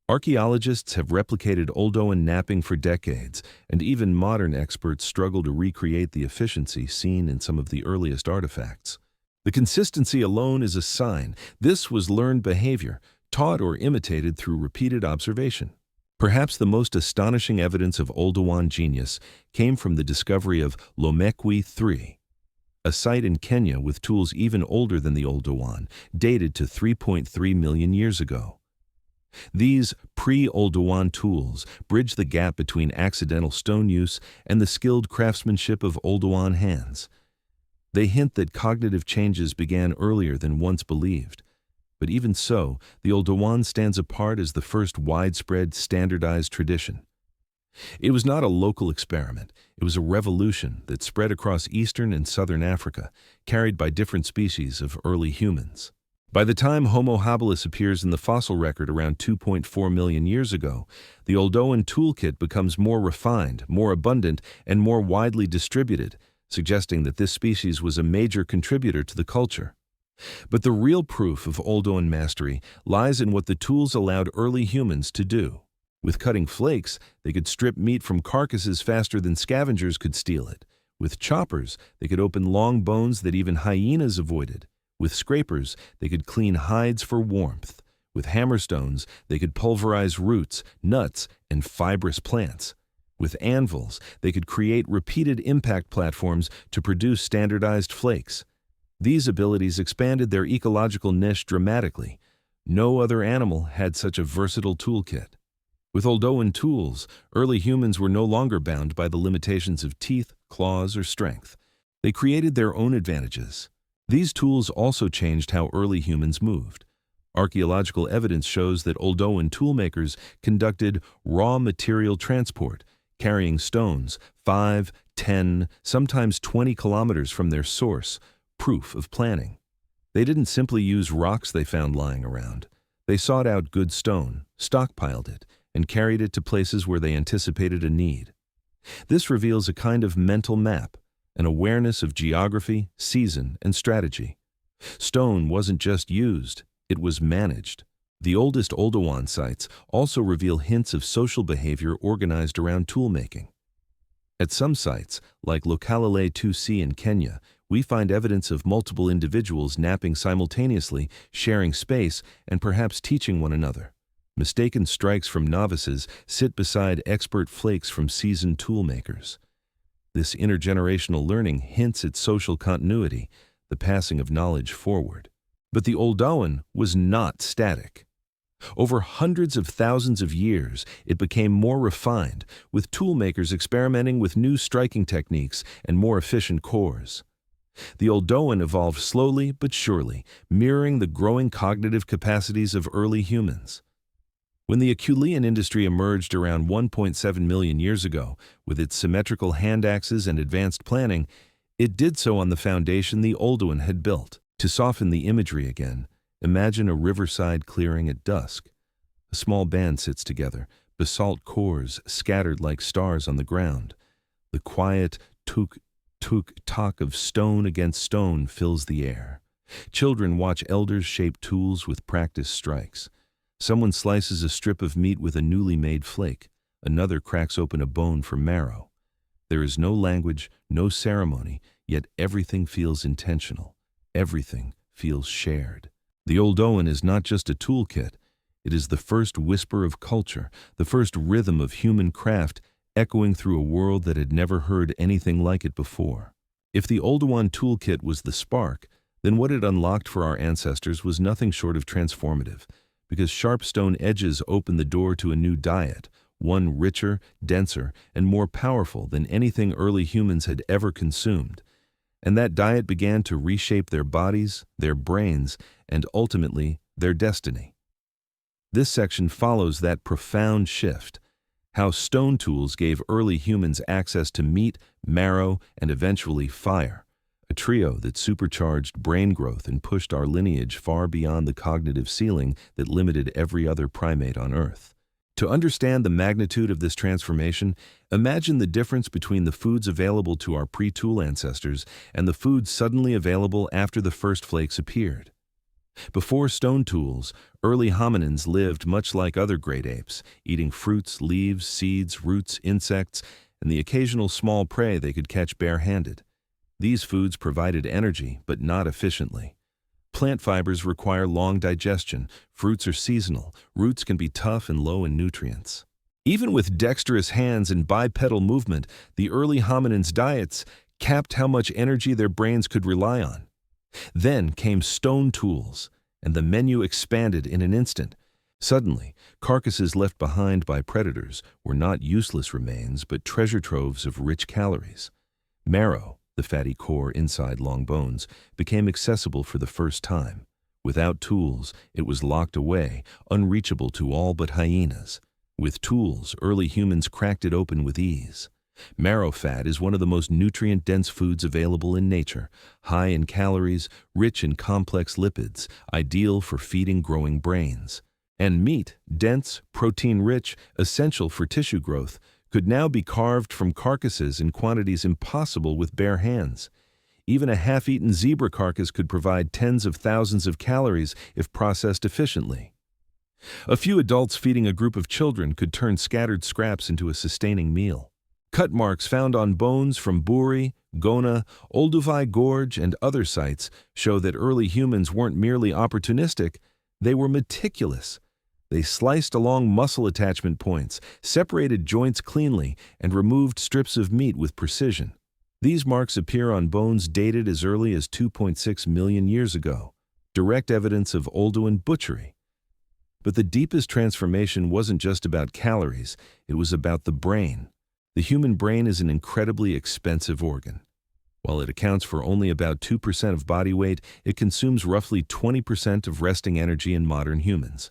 A: Archaeologists have replicated Oldowan knapping for decades, and even modern experts struggle to recreate the efficiency seen in some of the earliest artifacts. The consistency alone is a sign this was learned behavior, taught or imitated through repeated observation. Perhaps the most astonishing evidence of Oldowan genius came from the discovery of Lomekwi III, a site in Kenya with tools even older than the Oldowan, dated to 3.3 million years ago. These pre-Oldowan tools bridge the gap between accidental stone use and the skilled craftsmanship of Oldowan hands. They hint that cognitive changes began earlier than once believed. But even so, the Oldowan stands apart as the first widespread, standardized tradition. It was not a local experiment. It was a revolution that spread across eastern and southern Africa, carried by different species of early humans. By the time Homo habilis appears in the fossil record around 2.4 million years ago, the Oldowan toolkit becomes more refined, more abundant, and more widely distributed, suggesting that this species was a major contributor to the culture. But the real proof of Oldowan mastery lies in what the tools allowed early humans to do. With cutting flakes, they could strip meat from carcasses faster than scavengers could steal it. With choppers, they could open long bones that even hyenas avoided. With scrapers, they could clean hides for warmth. With hammerstones, they could pulverize roots, nuts, and fibrous plants. With anvils, they could create repeated impact platforms to produce standardized flakes. These abilities expanded their ecological niche dramatically. No other animal had such a versatile toolkit. With Oldowan tools, early humans were no longer bound by the limitations of teeth, claws, or strength. They created their own advantages. These tools also changed how early humans moved. Archaeological evidence shows that Oldowan toolmakers conducted raw material transport, carrying stones 5, 10, sometimes 20 kilometers from their source, proof of planning. They didn't simply use rocks they found lying around. They sought out good stone, stockpiled it, and carried it to places where they anticipated a need. This reveals a kind of mental map, an awareness of geography, season, and strategy. Stone wasn't just used, it was managed. The oldest Oldowan sites also reveal hints of social behavior organized around toolmaking. At some sites, like Lokalale 2C in Kenya, we find evidence of multiple individuals napping simultaneously, sharing space, and perhaps teaching one another. Mistaken strikes from novices sit beside expert flakes from seasoned toolmakers. This intergenerational learning hints at social continuity, the passing of knowledge forward. But the Oldowan was not static. Over hundreds of thousands of years, it became more refined, with toolmakers experimenting with new striking techniques and more efficient cores. The Oldowan evolved slowly but surely, mirroring the growing cognitive capacities of early humans. When the Acheulean industry emerged around 1.7 million years ago, with its symmetrical hand axes and advanced planning, it did so on the foundation the Oldowan had built. To soften the imagery again, imagine a riverside clearing at dusk. A small band sits together, basalt cores scattered like stars on the ground. The quiet tuk-tuk-tok of stone against stone fills the air. Children watch elders shape tools with practiced strikes. Someone slices a strip of meat with a newly made flake. Another cracks open a bone for marrow. There is no language, no ceremony, yet everything feels intentional. Everything feels shared. The Oldowan is not just a toolkit. It is the first whisper of culture, the first rhythm of human craft, echoing through a world that had never heard anything like it before. If the Oldowan toolkit was the spark, then what it unlocked for our ancestors was nothing short of transformative, because sharp stone edges opened the door to a new diet, one richer, denser, and more powerful than anything early humans had ever consumed. And that diet began to reshape their bodies, their brains, and ultimately, their destiny. This section follows that profound shift, how stone tools gave early humans access to meat, marrow, and eventually fire, a trio that supercharged brain growth and pushed our lineage far beyond the cognitive ceiling that limited every other primate on Earth. To understand the magnitude of this transformation, imagine the difference between the foods available to our pre-tool ancestors and the foods suddenly available after the first flakes appeared. Before stone tools, early hominins lived much like other great apes, eating fruits, leaves, seeds, roots, insects, and the occasional small prey they could catch bare-handed. These foods provided energy, but not efficiently. Plant fibers require long digestion, fruits are seasonal, roots can be tough and low in nutrients. Even with dexterous hands and bipedal movement, the early hominins' diets capped how much energy their brains could rely on. Then came stone tools, and the menu expanded in an instant. Suddenly, carcasses left behind by predators were not useless remains, but treasure troves of rich calories. Marrow, the fatty core inside long bones, became accessible for the first time. Without tools, it was locked away, unreachable to all but hyenas. With tools, early humans cracked it open with ease. Marrow fat is one of the most nutrient-dense foods available in nature, high in calories, rich in complex lipids, ideal for feeding growing brains. And meat, dense, protein-rich, essential for tissue growth, could now be carved from carcasses in quantities impossible with bare hands. Even a half-eaten zebra carcass could provide tens of thousands of calories if processed efficiently. A few adults feeding a group of children could turn scattered scraps into a sustaining meal. Cut marks found on bones from Buri, Gona, Olduvai Gorge, and other sites show that early humans weren't merely opportunistic, they were meticulous. They sliced along muscle attachment points, separated joints cleanly, and removed strips of meat with precision. These marks appear on bones dated as early as 2.6 million years ago, direct evidence of Oldowan butchery. But the deepest transformation wasn't just about calories, it was about the brain. The human brain is an incredibly expensive organ. While it accounts for only about 2% of body weight, it consumes roughly 20% of resting energy in modern humans.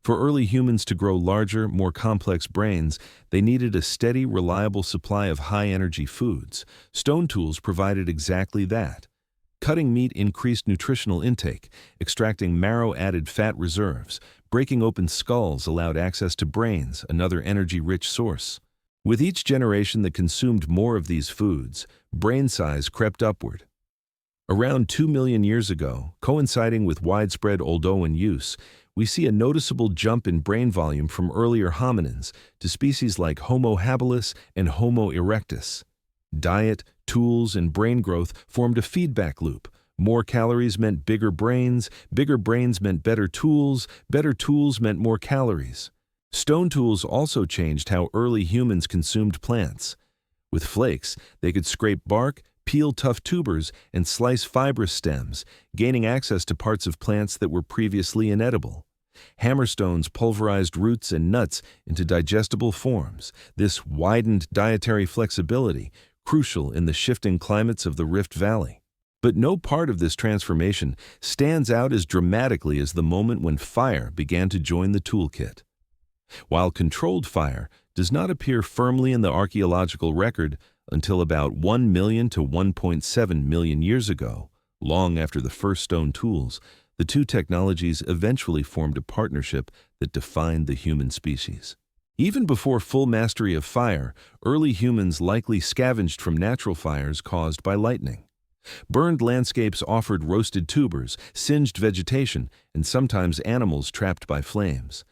A: For early humans to grow larger, more complex brains, they needed a steady, reliable supply of high-energy foods. Stone tools provided exactly that. Cutting meat increased nutritional intake, extracting marrow added fat reserves, breaking open skulls allowed access to brains, another energy-rich source. With each generation that consumed more of these foods, brain size crept upward. Around 2 million years ago, coinciding with widespread Oldowan use, we see a noticeable jump in brain volume from earlier hominins to species like Homo habilis and Homo erectus. Diet, tools, and brain growth formed a feedback loop. More calories meant bigger brains meant better tools meant more calories. Stone tools also changed how early humans consumed plants. With flakes, they could scrape bark, peel tough tubers, and slice fibrous stems, gaining access to parts of plants that were previously inedible. Hammerstones pulverized roots and nuts into digestible forms. This widened dietary flexibility, crucial in the shifting climates of the Rift Valley. But no part of this transformation stands out as dramatically as the moment when fire began to join the toolkit. While controlled fire does not appear firmly in the archaeological record until about 1 million to 1.7 million years ago, long after the first stone tools, the two technologies eventually formed a partnership that defined the human species. Even before full mastery of fire, early humans likely scavenged from natural fires caused by lightning. Burned landscapes offered roasted tubers, singed vegetation, and sometimes animals trapped by flames.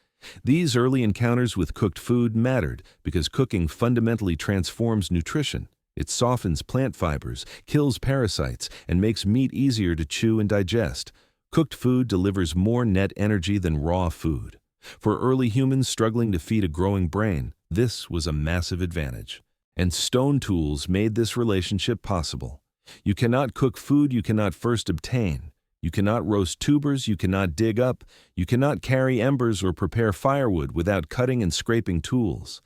A: These early encounters with cooked food mattered because cooking fundamentally transforms nutrition. It softens plant fibers, kills parasites, and makes meat easier to chew and digest. Cooked food delivers more net energy than raw food. For early humans struggling to feed a growing brain, this was a massive advantage. And stone tools made this relationship possible. You cannot cook food you cannot first obtain. You cannot roast tubers you cannot dig up. You cannot carry embers or prepare firewood without cutting and scraping tools.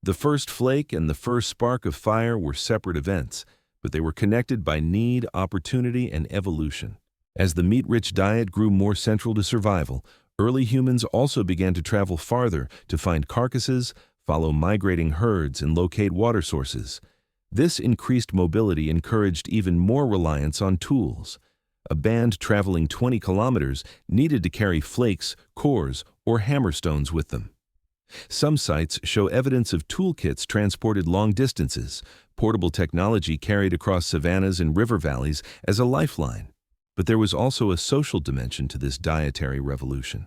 A: The first flake and the first spark of fire were separate events, but they were connected by need, opportunity, and evolution. As the meat-rich diet grew more central to survival, early humans also began to travel farther to find carcasses, follow migrating herds, and locate water sources. This increased mobility encouraged even more reliance on tools. A band traveling 20 kilometers needed to carry flakes, cores, or hammerstones with them. Some sites show evidence of toolkits transported long distances, portable technology carried across savannas and river valleys as a lifeline. But there was also a social dimension to this dietary revolution.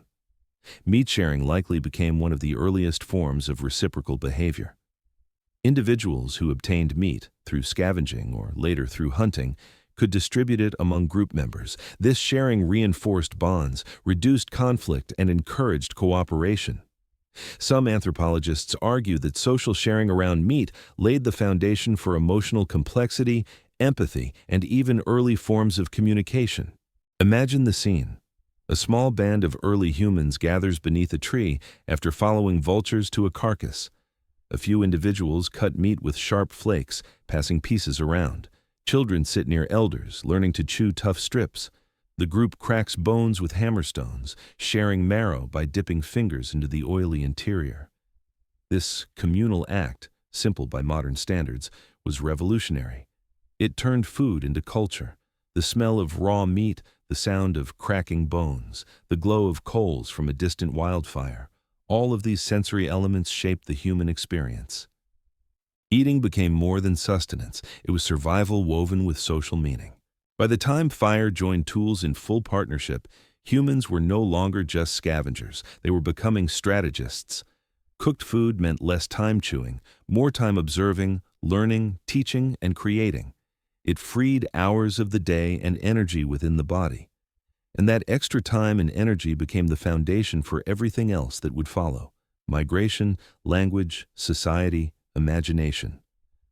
A: Meat sharing likely became one of the earliest forms of reciprocal behavior. Individuals who obtained meat through scavenging or later through hunting could distribute it among group members. This sharing reinforced bonds, reduced conflict, and encouraged cooperation. Some anthropologists argue that social sharing around meat laid the foundation for emotional complexity, empathy, and even early forms of communication. Imagine the scene. A small band of early humans gathers beneath a tree after following vultures to a carcass. A few individuals cut meat with sharp flakes, passing pieces around. Children sit near elders, learning to chew tough strips. The group cracks bones with hammerstones, sharing marrow by dipping fingers into the oily interior. This communal act, simple by modern standards, was revolutionary. It turned food into culture. The smell of raw meat, the sound of cracking bones, the glow of coals from a distant wildfire, all of these sensory elements shaped the human experience. Eating became more than sustenance. It was survival woven with social meaning. By the time fire joined tools in full partnership, humans were no longer just scavengers. They were becoming strategists. Cooked food meant less time chewing, more time observing, learning, teaching, and creating. It freed hours of the day and energy within the body. And that extra time and energy became the foundation for everything else that would follow: migration, language, society, imagination.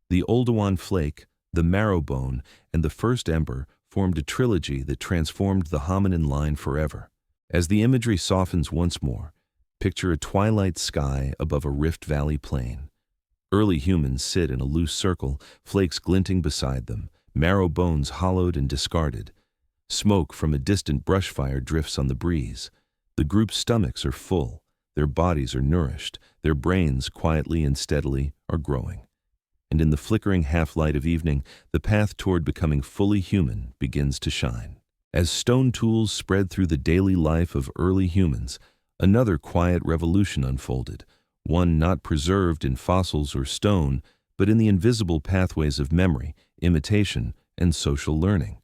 A: The Oldowan flake, the marrow bone, and the first ember formed a trilogy that transformed the hominin line forever. As the imagery softens once more, picture a twilight sky above a Rift Valley plain. Early humans sit in a loose circle, flakes glinting beside them, marrow bones hollowed and discarded. Smoke from a distant brush fire drifts on the breeze. The group's stomachs are full, their bodies are nourished, their brains quietly and steadily are growing. And in the flickering half-light of evening, the path toward becoming fully human begins to shine. As stone tools spread through the daily life of early humans, another quiet revolution unfolded, one not preserved in fossils or stone, but in the invisible pathways of memory, imitation, and social learning.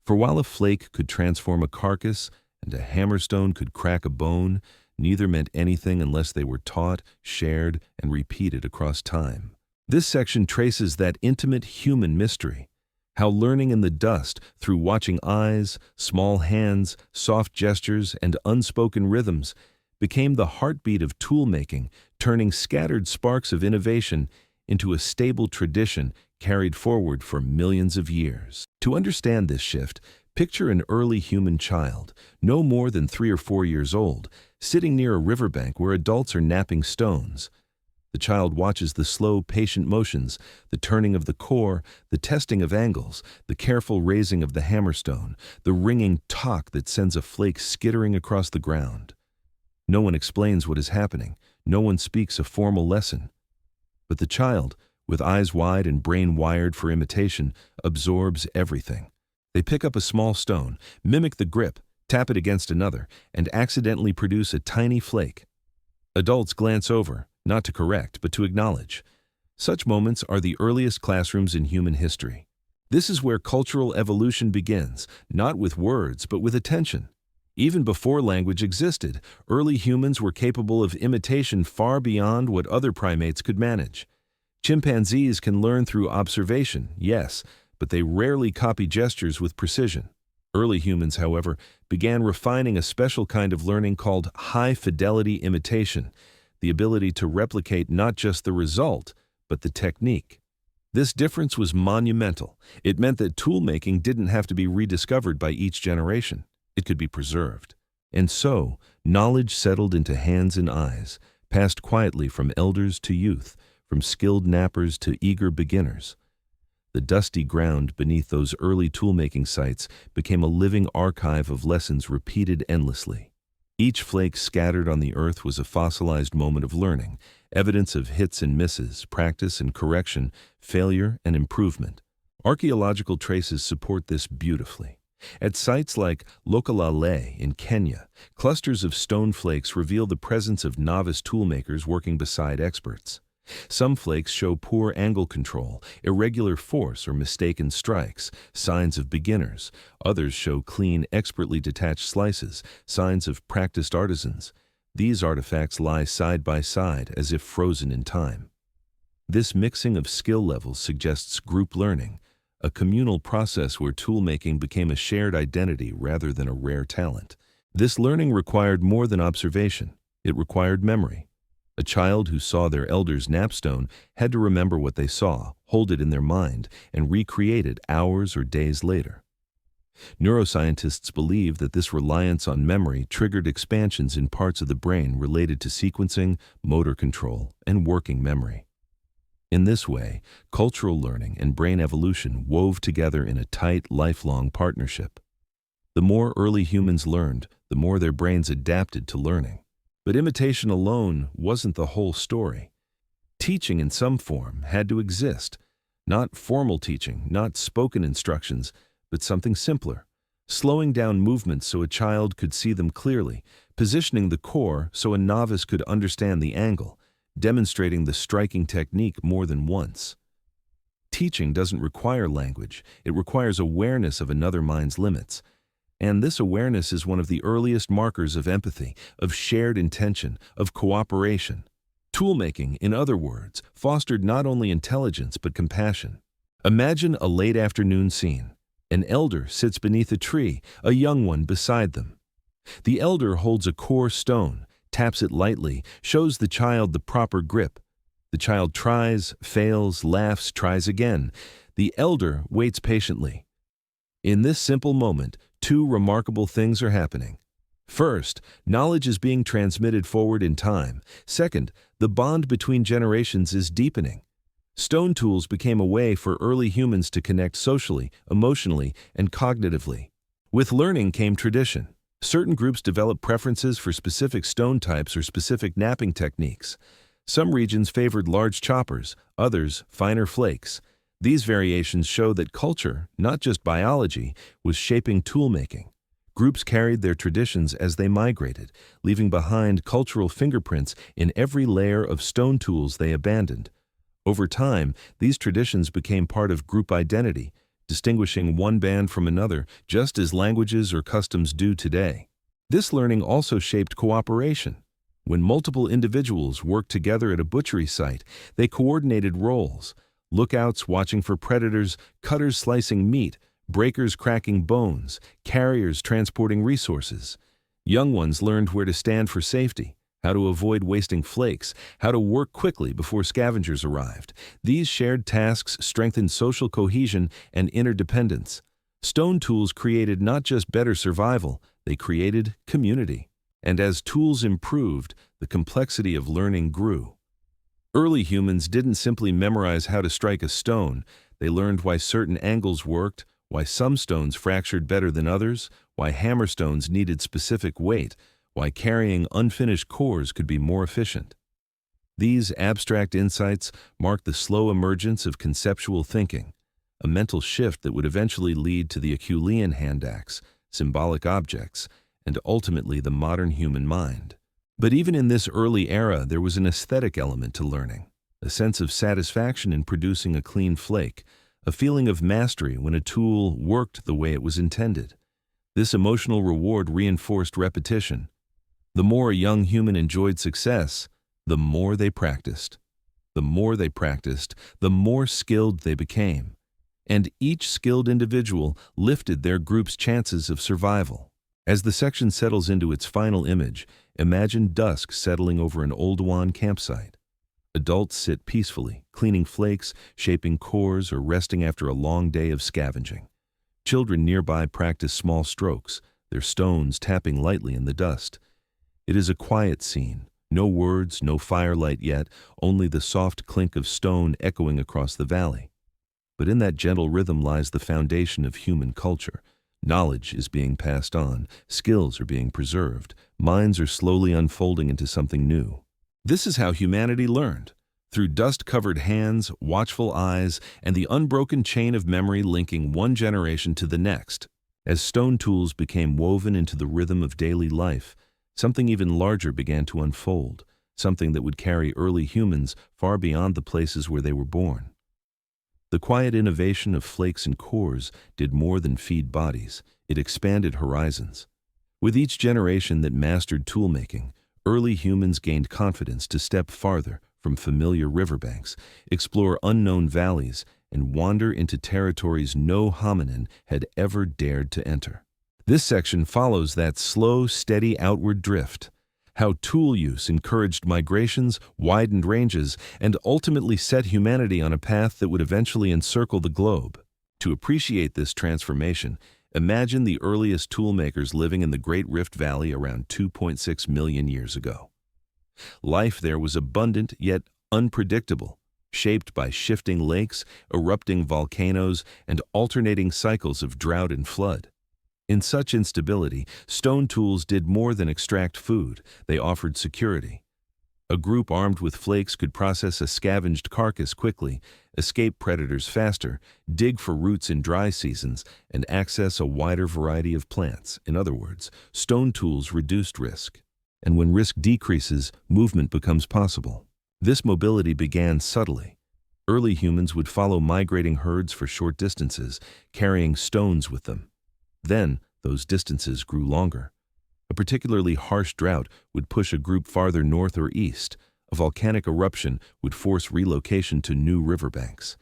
A: For while a flake could transform a carcass and a hammerstone could crack a bone, neither meant anything unless they were taught, shared, and repeated across time. This section traces that intimate human mystery, how learning in the dust, through watching eyes, small hands, soft gestures, and unspoken rhythms, became the heartbeat of tool-making, turning scattered sparks of innovation into a stable tradition carried forward for millions of years. To understand this shift, picture an early human child, no more than 3 or 4 years old, sitting near a riverbank where adults are napping stones. The child watches the slow, patient motions, the turning of the core, the testing of angles, the careful raising of the hammerstone, the ringing tock that sends a flake skittering across the ground. No one explains what is happening. No one speaks a formal lesson. But the child, with eyes wide and brain wired for imitation, absorbs everything. They pick up a small stone, mimic the grip, tap it against another, and accidentally produce a tiny flake. Adults glance over, not to correct, but to acknowledge. Such moments are the earliest classrooms in human history. This is where cultural evolution begins, not with words, but with attention. Even before language existed, early humans were capable of imitation far beyond what other primates could manage. Chimpanzees can learn through observation, yes, but they rarely copy gestures with precision. Early humans, however, began refining a special kind of learning called high-fidelity imitation, the ability to replicate not just the result, but the technique. This difference was monumental. It meant that tool-making didn't have to be rediscovered by each generation. It could be preserved. And so, knowledge settled into hands and eyes, passed quietly from elders to youth, from skilled nappers to eager beginners. The dusty ground beneath those early tool-making sites became a living archive of lessons repeated endlessly. Each flake scattered on the earth was a fossilized moment of learning, evidence of hits and misses, practice and correction, failure and improvement. Archaeological traces support this beautifully. At sites like Lokalale in Kenya, clusters of stone flakes reveal the presence of novice toolmakers working beside experts. Some flakes show poor angle control, irregular force, or mistaken strikes, signs of beginners. Others show clean, expertly detached slices, signs of practiced artisans. These artifacts lie side by side as if frozen in time. This mixing of skill levels suggests group learning, a communal process where toolmaking became a shared identity rather than a rare talent. This learning required more than observation. It required memory. A child who saw their elder's napstone had to remember what they saw, hold it in their mind, and recreate it hours or days later. Neuroscientists believe that this reliance on memory triggered expansions in parts of the brain related to sequencing, motor control, and working memory. In this way, cultural learning and brain evolution wove together in a tight, lifelong partnership. The more early humans learned, the more their brains adapted to learning. But imitation alone wasn't the whole story. Teaching in some form had to exist. Not formal teaching, not spoken instructions, but something simpler. Slowing down movements so a child could see them clearly, positioning the core so a novice could understand the angle, demonstrating the striking technique more than once. Teaching doesn't require language, it requires awareness of another mind's limits. And this awareness is one of the earliest markers of empathy, of shared intention, of cooperation. Toolmaking, in other words, fostered not only intelligence but compassion. Imagine a late afternoon scene. An elder sits beneath a tree, a young one beside them. The elder holds a core stone, taps it lightly, shows the child the proper grip. The child tries, fails, laughs, tries again. The elder waits patiently. In this simple moment, two remarkable things are happening. First, knowledge is being transmitted forward in time. Second, the bond between generations is deepening. Stone tools became a way for early humans to connect socially, emotionally, and cognitively. With learning came tradition. Certain groups developed preferences for specific stone types or specific knapping techniques. Some regions favored large choppers, others finer flakes. These variations show that culture, not just biology, was shaping toolmaking. Groups carried their traditions as they migrated, leaving behind cultural fingerprints in every layer of stone tools they abandoned. Over time, these traditions became part of group identity, distinguishing one band from another, just as languages or customs do today. This learning also shaped cooperation. When multiple individuals worked together at a butchery site, they coordinated roles. Lookouts watching for predators, cutters slicing meat, breakers cracking bones, carriers transporting resources. Young ones learned where to stand for safety, how to avoid wasting flakes, how to work quickly before scavengers arrived. These shared tasks strengthened social cohesion and interdependence. Stone tools created not just better survival, they created community. And as tools improved, the complexity of learning grew. Early humans didn't simply memorize how to strike a stone, they learned why certain angles worked, why some stones fractured better than others, why hammerstones needed specific weight, why carrying unfinished cores could be more efficient. These abstract insights marked the slow emergence of conceptual thinking, a mental shift that would eventually lead to the Acheulean hand axe, symbolic objects, and ultimately the modern human mind. But even in this early era, there was an aesthetic element to learning, a sense of satisfaction in producing a clean flake, a feeling of mastery when a tool worked the way it was intended. This emotional reward reinforced repetition. The more a young human enjoyed success, the more they practiced. The more they practiced, the more skilled they became. And each skilled individual lifted their group's chances of survival. As the section settles into its final image, imagine dusk settling over an Oldowan campsite. Adults sit peacefully, cleaning flakes, shaping cores, or resting after a long day of scavenging. Children nearby practice small strokes, their stones tapping lightly in the dust. It is a quiet scene. No words, no firelight yet, only the soft clink of stone echoing across the valley. But in that gentle rhythm lies the foundation of human culture. Knowledge is being passed on, skills are being preserved, minds are slowly unfolding into something new. This is how humanity learned, through dust-covered hands, watchful eyes, and the unbroken chain of memory linking one generation to the next. As stone tools became woven into the rhythm of daily life, something even larger began to unfold, something that would carry early humans far beyond the places where they were born. The quiet innovation of flakes and cores did more than feed bodies, it expanded horizons. With each generation that mastered toolmaking, early humans gained confidence to step farther from familiar riverbanks, explore unknown valleys, and wander into territories no hominin had ever dared to enter. This section follows that slow, steady outward drift, how tool use encouraged migrations, widened ranges, and ultimately set humanity on a path that would eventually encircle the globe. To appreciate this transformation, imagine the earliest toolmakers living in the Great Rift Valley around 2.6 million years ago. Life there was abundant yet unpredictable, shaped by shifting lakes, erupting volcanoes, and alternating cycles of drought and flood. In such instability, stone tools did more than extract food, they offered security. A group armed with flakes could process a scavenged carcass quickly, escape predators faster, dig for roots in dry seasons, and access a wider variety of plants. In other words, stone tools reduced risk. And when risk decreases, movement becomes possible. This mobility began subtly. Early humans would follow migrating herds for short distances, carrying stones with them. Then, those distances grew longer. A particularly harsh drought would push a group farther north or east. A volcanic eruption would force relocation to new riverbanks.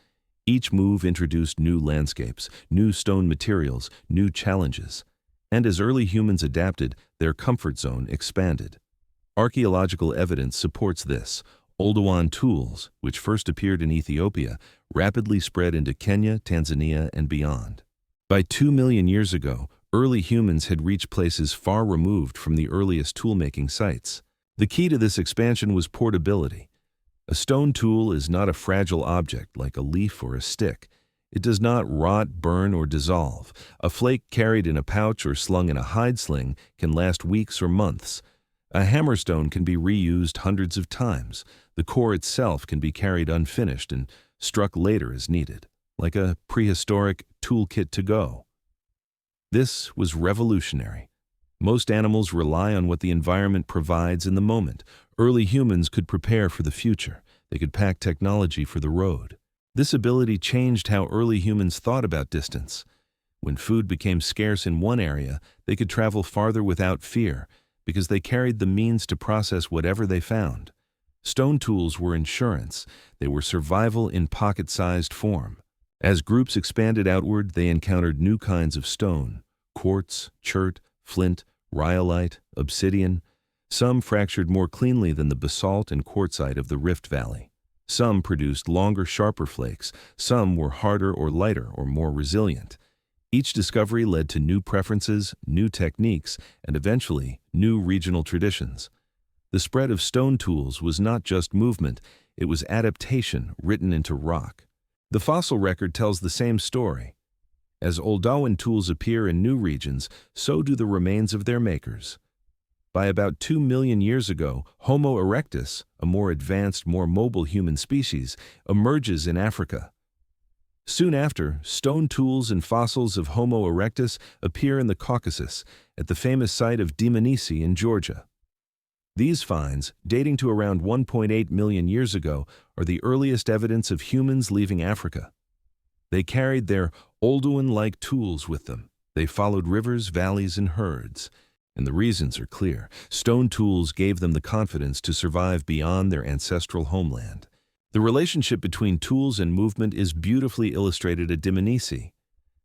A: Each move introduced new landscapes, new stone materials, new challenges. And as early humans adapted, their comfort zone expanded. Archaeological evidence supports this. Oldowan tools, which first appeared in Ethiopia, rapidly spread into Kenya, Tanzania, and beyond. By 2 million years ago, early humans had reached places far removed from the earliest toolmaking sites. The key to this expansion was portability. A stone tool is not a fragile object like a leaf or a stick. It does not rot, burn, or dissolve. A flake carried in a pouch or slung in a hide sling can last weeks or months. A hammerstone can be reused hundreds of times. The core itself can be carried unfinished and struck later as needed, like a prehistoric toolkit to go. This was revolutionary. Most animals rely on what the environment provides in the moment. Early humans could prepare for the future. They could pack technology for the road. This ability changed how early humans thought about distance. When food became scarce in one area, they could travel farther without fear, because they carried the means to process whatever they found. Stone tools were insurance. They were survival in pocket-sized form. As groups expanded outward, they encountered new kinds of stone: quartz, chert, flint, rhyolite, obsidian. Some fractured more cleanly than the basalt and quartzite of the Rift Valley. Some produced longer, sharper flakes. Some were harder or lighter or more resilient. Each discovery led to new preferences, new techniques, and eventually, new regional traditions. The spread of stone tools was not just movement, it was adaptation written into rock. The fossil record tells the same story. As Oldowan tools appear in new regions, so do the remains of their makers. By about 2 million years ago, Homo erectus, a more advanced, more mobile human species, emerges in Africa. Soon after, stone tools and fossils of Homo erectus appear in the Caucasus, at the famous site of Dmanisi in Georgia. These finds, dating to around 1.8 million years ago, are the earliest evidence of humans leaving Africa. They carried their Oldowan-like tools with them. They followed rivers, valleys, and herds. And the reasons are clear. Stone tools gave them the confidence to survive beyond their ancestral homeland. The relationship between tools and movement is beautifully illustrated at Dmanisi.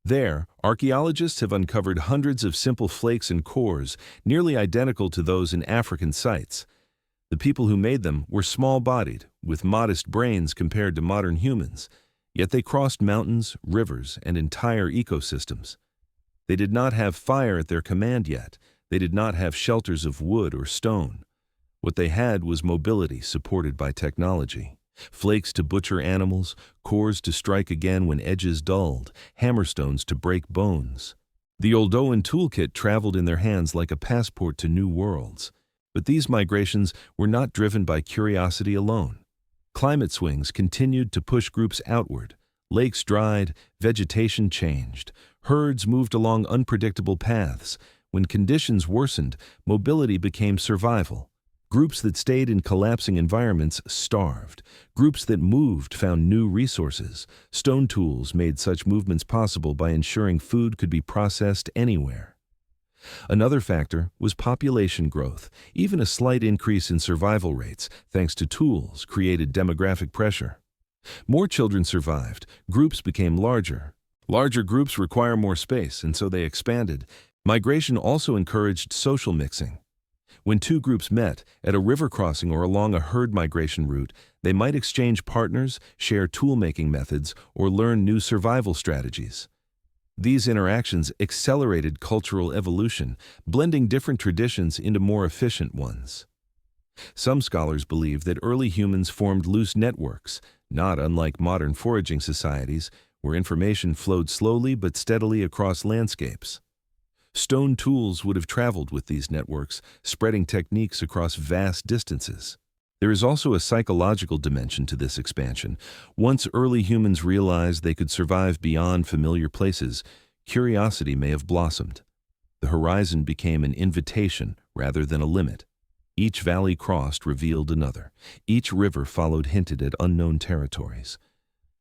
A: There, archaeologists have uncovered hundreds of simple flakes and cores, nearly identical to those in African sites. The people who made them were small-bodied, with modest brains compared to modern humans, yet they crossed mountains, rivers, and entire ecosystems. They did not have fire at their command yet. They did not have shelters of wood or stone. What they had was mobility supported by technology. Flakes to butcher animals, cores to strike again when edges dulled, hammerstones to break bones. The Oldowan toolkit traveled in their hands like a passport to new worlds. But these migrations were not driven by curiosity alone. Climate swings continued to push groups outward. Lakes dried, vegetation changed, herds moved along unpredictable paths. When conditions worsened, mobility became survival. Groups that stayed in collapsing environments starved. Groups that moved found new resources. Stone tools made such movements possible by ensuring food could be processed anywhere. Another factor was population growth. Even a slight increase in survival rates, thanks to tools, created demographic pressure. More children survived. Groups became larger. Larger groups require more space, and so they expanded. Migration also encouraged social mixing. When two groups met, at a river crossing or along a herd migration route, they might exchange partners, share tool-making methods, or learn new survival strategies. These interactions accelerated cultural evolution, blending different traditions into more efficient ones. Some scholars believe that early humans formed loose networks, not unlike modern foraging societies, where information flowed slowly but steadily across landscapes. Stone tools would have traveled with these networks, spreading techniques across vast distances. There is also a psychological dimension to this expansion. Once early humans realized they could survive beyond familiar places, curiosity may have blossomed. The horizon became an invitation rather than a limit. Each valley crossed revealed another. Each river followed hinted at unknown territories.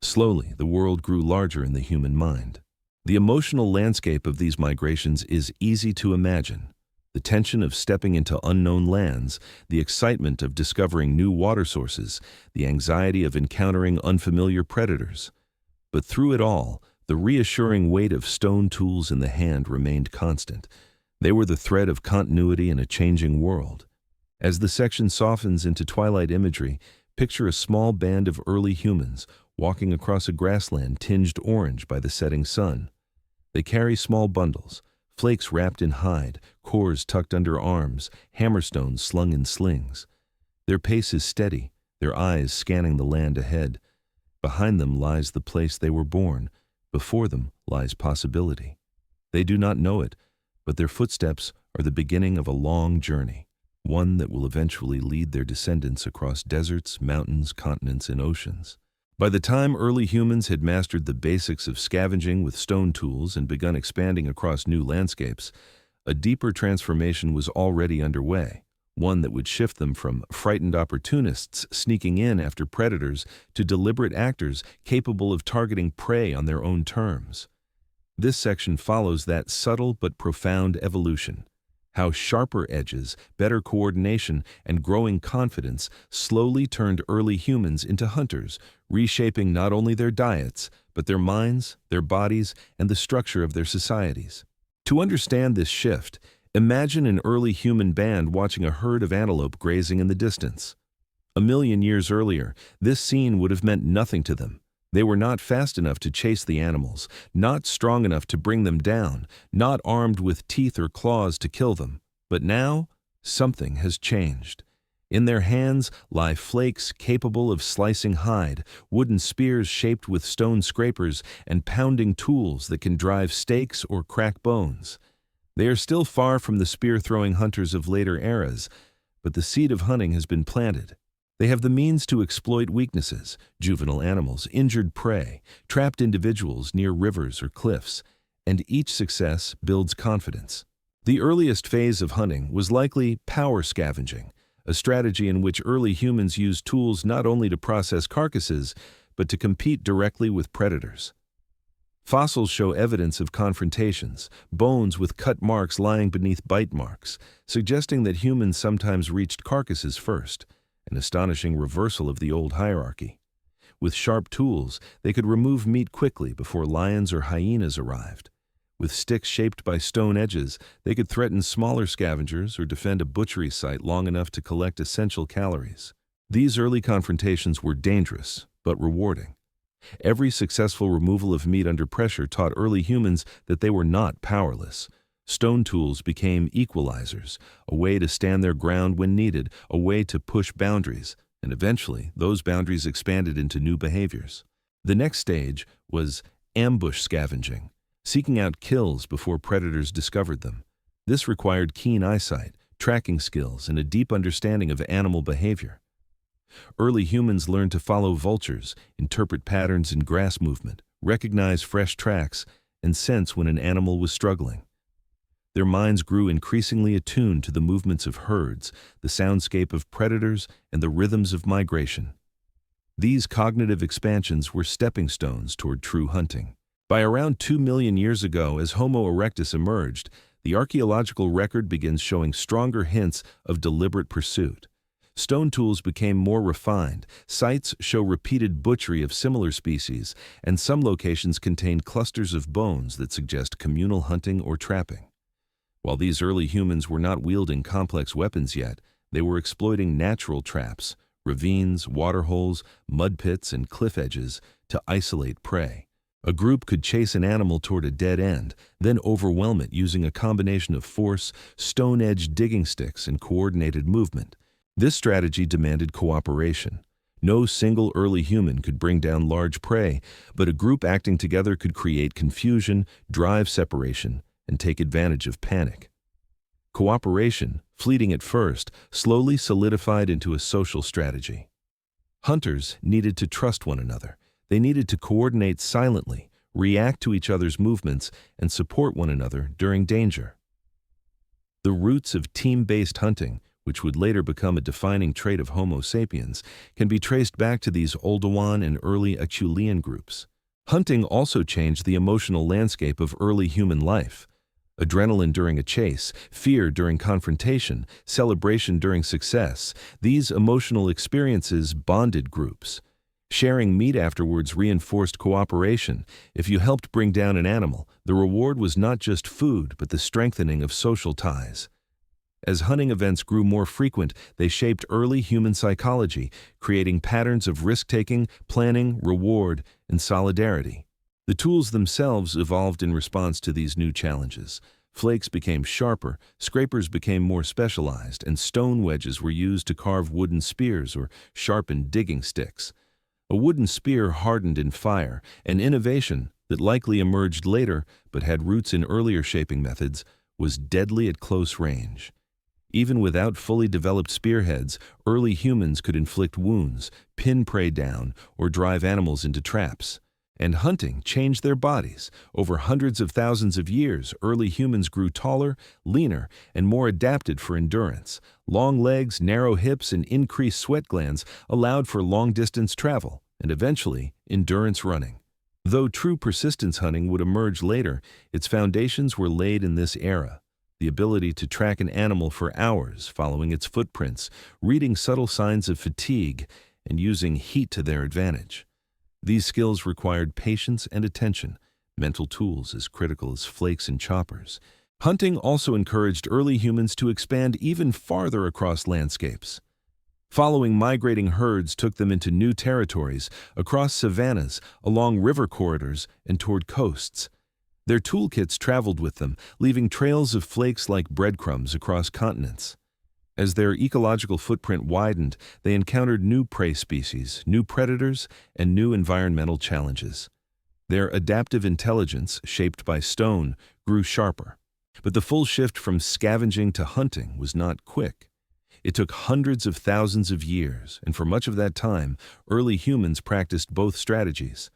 A: Slowly, the world grew larger in the human mind. The emotional landscape of these migrations is easy to imagine. The tension of stepping into unknown lands, the excitement of discovering new water sources, the anxiety of encountering unfamiliar predators. But through it all, the reassuring weight of stone tools in the hand remained constant. They were the thread of continuity in a changing world. As the section softens into twilight imagery, picture a small band of early humans walking across a grassland tinged orange by the setting sun. They carry small bundles, flakes wrapped in hide, cores tucked under arms, hammerstones slung in slings. Their pace is steady, their eyes scanning the land ahead. Behind them lies the place they were born. Before them lies possibility. They do not know it, but their footsteps are the beginning of a long journey, one that will eventually lead their descendants across deserts, mountains, continents, and oceans. By the time early humans had mastered the basics of scavenging with stone tools and begun expanding across new landscapes, a deeper transformation was already underway, one that would shift them from frightened opportunists sneaking in after predators to deliberate actors capable of targeting prey on their own terms. This section follows that subtle but profound evolution. How sharper edges, better coordination, and growing confidence slowly turned early humans into hunters, reshaping not only their diets, but their minds, their bodies, and the structure of their societies. To understand this shift, imagine an early human band watching a herd of antelope grazing in the distance. 1,000,000 years earlier, this scene would have meant nothing to them. They were not fast enough to chase the animals, not strong enough to bring them down, not armed with teeth or claws to kill them. But now, something has changed. In their hands lie flakes capable of slicing hide, wooden spears shaped with stone scrapers, and pounding tools that can drive stakes or crack bones. They are still far from the spear-throwing hunters of later eras, but the seed of hunting has been planted. They have the means to exploit weaknesses, juvenile animals, injured prey, trapped individuals near rivers or cliffs, and each success builds confidence. The earliest phase of hunting was likely power scavenging, a strategy in which early humans used tools not only to process carcasses, but to compete directly with predators. Fossils show evidence of confrontations, bones with cut marks lying beneath bite marks, suggesting that humans sometimes reached carcasses first. An astonishing reversal of the old hierarchy. With sharp tools, they could remove meat quickly before lions or hyenas arrived. With sticks shaped by stone edges, they could threaten smaller scavengers or defend a butchery site long enough to collect essential calories. These early confrontations were dangerous, but rewarding. Every successful removal of meat under pressure taught early humans that they were not powerless. Stone tools became equalizers, a way to stand their ground when needed, a way to push boundaries, and eventually those boundaries expanded into new behaviors. The next stage was ambush scavenging, seeking out kills before predators discovered them. This required keen eyesight, tracking skills, and a deep understanding of animal behavior. Early humans learned to follow vultures, interpret patterns in grass movement, recognize fresh tracks, and sense when an animal was struggling. Their minds grew increasingly attuned to the movements of herds, the soundscape of predators, and the rhythms of migration. These cognitive expansions were stepping stones toward true hunting. By around 2 million years ago, as Homo erectus emerged, the archaeological record begins showing stronger hints of deliberate pursuit. Stone tools became more refined, sites show repeated butchery of similar species, and some locations contain clusters of bones that suggest communal hunting or trapping. While these early humans were not wielding complex weapons yet, they were exploiting natural traps, ravines, waterholes, mud pits, and cliff edges to isolate prey. A group could chase an animal toward a dead end, then overwhelm it using a combination of force, stone-edged digging sticks, and coordinated movement. This strategy demanded cooperation. No single early human could bring down large prey, but a group acting together could create confusion, drive separation, and take advantage of panic. Cooperation, fleeting at first, slowly solidified into a social strategy. Hunters needed to trust one another. They needed to coordinate silently, react to each other's movements, and support one another during danger. The roots of team-based hunting, which would later become a defining trait of Homo sapiens, can be traced back to these Oldowan and early Acheulean groups. Hunting also changed the emotional landscape of early human life. Adrenaline during a chase, fear during confrontation, celebration during success, these emotional experiences bonded groups. Sharing meat afterwards reinforced cooperation. If you helped bring down an animal, the reward was not just food, but the strengthening of social ties. As hunting events grew more frequent, they shaped early human psychology, creating patterns of risk-taking, planning, reward, and solidarity. The tools themselves evolved in response to these new challenges. Flakes became sharper, scrapers became more specialized, and stone wedges were used to carve wooden spears or sharpen digging sticks. A wooden spear hardened in fire, an innovation that likely emerged later but had roots in earlier shaping methods, was deadly at close range. Even without fully developed spearheads, early humans could inflict wounds, pin prey down, or drive animals into traps. And hunting changed their bodies. Over hundreds of thousands of years, early humans grew taller, leaner, and more adapted for endurance. Long legs, narrow hips, and increased sweat glands allowed for long-distance travel, and eventually, endurance running. Though true persistence hunting would emerge later, its foundations were laid in this era. The ability to track an animal for hours, following its footprints, reading subtle signs of fatigue, and using heat to their advantage. These skills required patience and attention, mental tools as critical as flakes and choppers. Hunting also encouraged early humans to expand even farther across landscapes. Following migrating herds took them into new territories, across savannas, along river corridors, and toward coasts. Their toolkits traveled with them, leaving trails of flakes like breadcrumbs across continents. As their ecological footprint widened, they encountered new prey species, new predators, and new environmental challenges. Their adaptive intelligence, shaped by stone, grew sharper. But the full shift from scavenging to hunting was not quick. It took hundreds of thousands of years, and for much of that time, early humans practiced both strategies.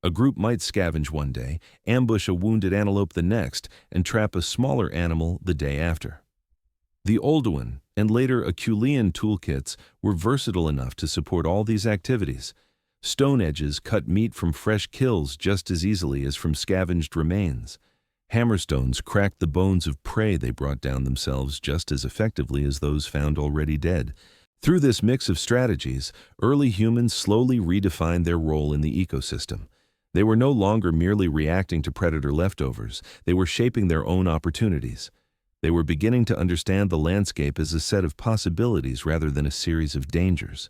A: A group might scavenge one day, ambush a wounded antelope the next, and trap a smaller animal the day after. The Oldowan and later Acheulean toolkits were versatile enough to support all these activities. Stone edges cut meat from fresh kills just as easily as from scavenged remains. Hammerstones cracked the bones of prey they brought down themselves just as effectively as those found already dead. Through this mix of strategies, early humans slowly redefined their role in the ecosystem. They were no longer merely reacting to predator leftovers, they were shaping their own opportunities. They were beginning to understand the landscape as a set of possibilities rather than a series of dangers.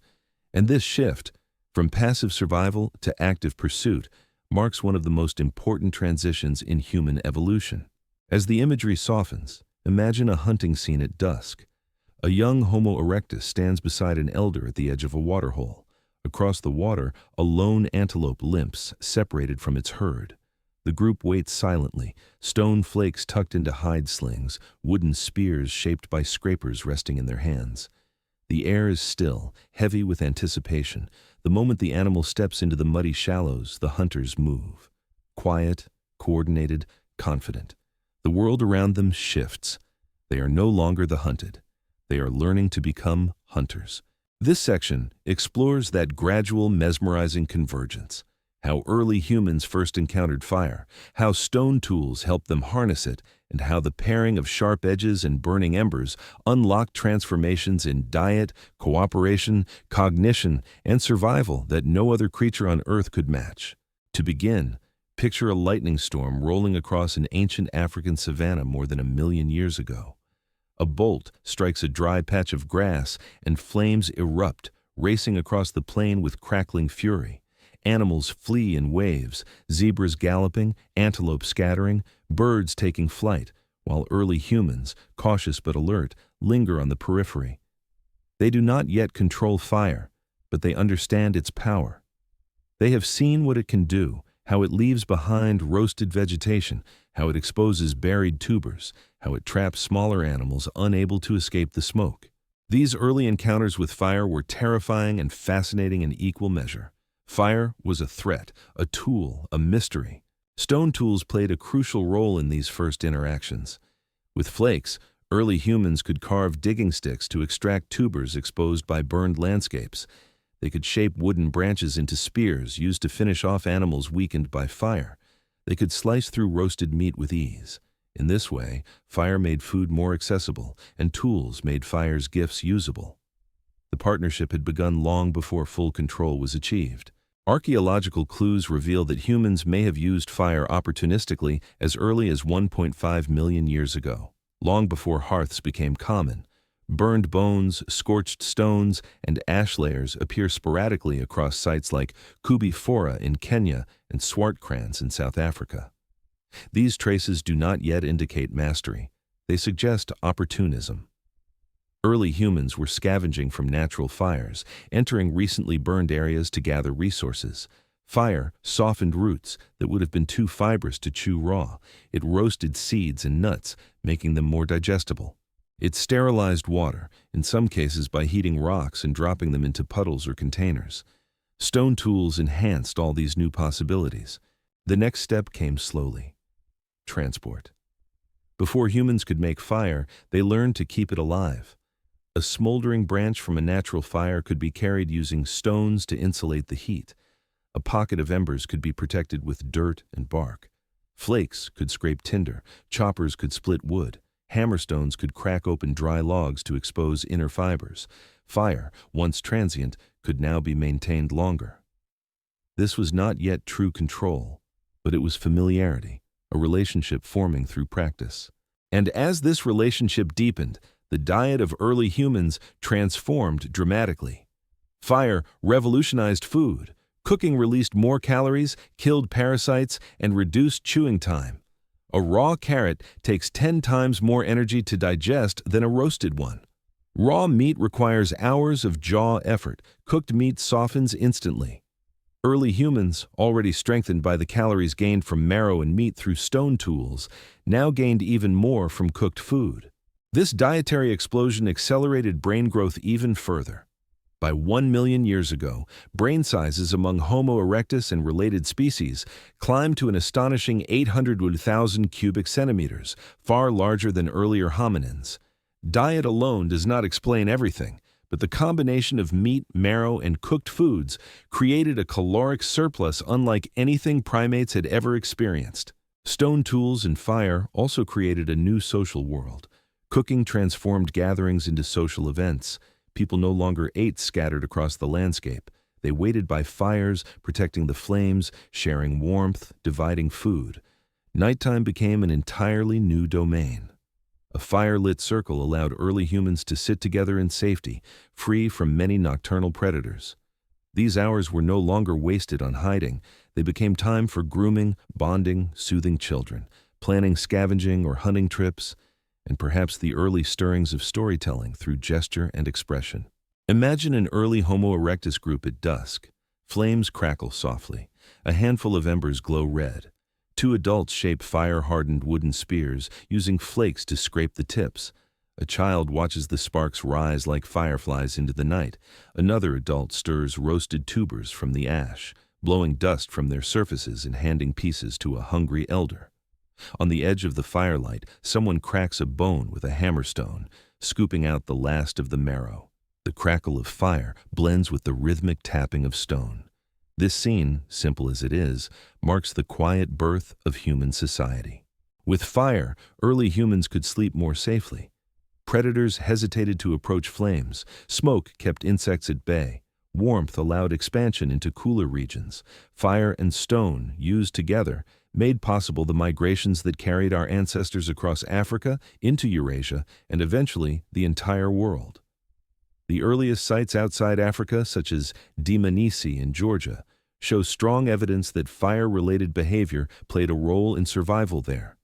A: And this shift, from passive survival to active pursuit, marks one of the most important transitions in human evolution. As the imagery softens, imagine a hunting scene at dusk. A young Homo erectus stands beside an elder at the edge of a waterhole. Across the water, a lone antelope limps, separated from its herd. The group waits silently, stone flakes tucked into hide slings, wooden spears shaped by scrapers resting in their hands. The air is still, heavy with anticipation. The moment the animal steps into the muddy shallows, the hunters move. Quiet, coordinated, confident. The world around them shifts. They are no longer the hunted. They are learning to become hunters. This section explores that gradual, mesmerizing convergence. How early humans first encountered fire, how stone tools helped them harness it, and how the pairing of sharp edges and burning embers unlocked transformations in diet, cooperation, cognition, and survival that no other creature on Earth could match. To begin, picture a lightning storm rolling across an ancient African savanna more than 1,000,000 years ago. A bolt strikes a dry patch of grass, and flames erupt, racing across the plain with crackling fury. Animals flee in waves, zebras galloping, antelope scattering, birds taking flight, while early humans, cautious but alert, linger on the periphery. They do not yet control fire, but they understand its power. They have seen what it can do, how it leaves behind roasted vegetation, how it exposes buried tubers, how it traps smaller animals unable to escape the smoke. These early encounters with fire were terrifying and fascinating in equal measure. Fire was a threat, a tool, a mystery. Stone tools played a crucial role in these first interactions. With flakes, early humans could carve digging sticks to extract tubers exposed by burned landscapes. They could shape wooden branches into spears used to finish off animals weakened by fire. They could slice through roasted meat with ease. In this way, fire made food more accessible, and tools made fire's gifts usable. The partnership had begun long before full control was achieved. Archaeological clues reveal that humans may have used fire opportunistically as early as 1.5 million years ago, long before hearths became common. Burned bones, scorched stones, and ash layers appear sporadically across sites like Kubi Fora in Kenya and Swartkrans in South Africa. These traces do not yet indicate mastery. They suggest opportunism. Early humans were scavenging from natural fires, entering recently burned areas to gather resources. Fire softened roots that would have been too fibrous to chew raw. It roasted seeds and nuts, making them more digestible. It sterilized water, in some cases by heating rocks and dropping them into puddles or containers. Stone tools enhanced all these new possibilities. The next step came slowly: transport. Before humans could make fire, they learned to keep it alive. A smoldering branch from a natural fire could be carried using stones to insulate the heat. A pocket of embers could be protected with dirt and bark. Flakes could scrape tinder, choppers could split wood, hammerstones could crack open dry logs to expose inner fibers. Fire, once transient, could now be maintained longer. This was not yet true control, but it was familiarity, a relationship forming through practice. And as this relationship deepened, the diet of early humans transformed dramatically. Fire revolutionized food. Cooking released more calories, killed parasites, and reduced chewing time. A raw carrot takes 10 times more energy to digest than a roasted one. Raw meat requires hours of jaw effort. Cooked meat softens instantly. Early humans, already strengthened by the calories gained from marrow and meat through stone tools, now gained even more from cooked food. This dietary explosion accelerated brain growth even further. By 1,000,000 years ago, brain sizes among Homo erectus and related species climbed to an astonishing 800,000 cubic centimeters, far larger than earlier hominins. Diet alone does not explain everything, but the combination of meat, marrow, and cooked foods created a caloric surplus unlike anything primates had ever experienced. Stone tools and fire also created a new social world. Cooking transformed gatherings into social events. People no longer ate scattered across the landscape. They waited by fires, protecting the flames, sharing warmth, dividing food. Nighttime became an entirely new domain. A fire-lit circle allowed early humans to sit together in safety, free from many nocturnal predators. These hours were no longer wasted on hiding. They became time for grooming, bonding, soothing children, planning scavenging or hunting trips, and perhaps the early stirrings of storytelling through gesture and expression. Imagine an early Homo erectus group at dusk. Flames crackle softly. A handful of embers glow red. Two adults shape fire-hardened wooden spears using flakes to scrape the tips. A child watches the sparks rise like fireflies into the night. Another adult stirs roasted tubers from the ash, blowing dust from their surfaces and handing pieces to a hungry elder. On the edge of the firelight, someone cracks a bone with a hammerstone, scooping out the last of the marrow. The crackle of fire blends with the rhythmic tapping of stone. This scene, simple as it is, marks the quiet birth of human society. With fire, early humans could sleep more safely. Predators hesitated to approach flames. Smoke kept insects at bay. Warmth allowed expansion into cooler regions. Fire and stone, used together, made possible the migrations that carried our ancestors across Africa, into Eurasia, and eventually the entire world. The earliest sites outside Africa, such as Dmanisi in Georgia, show strong evidence that fire-related behavior played a role in survival there.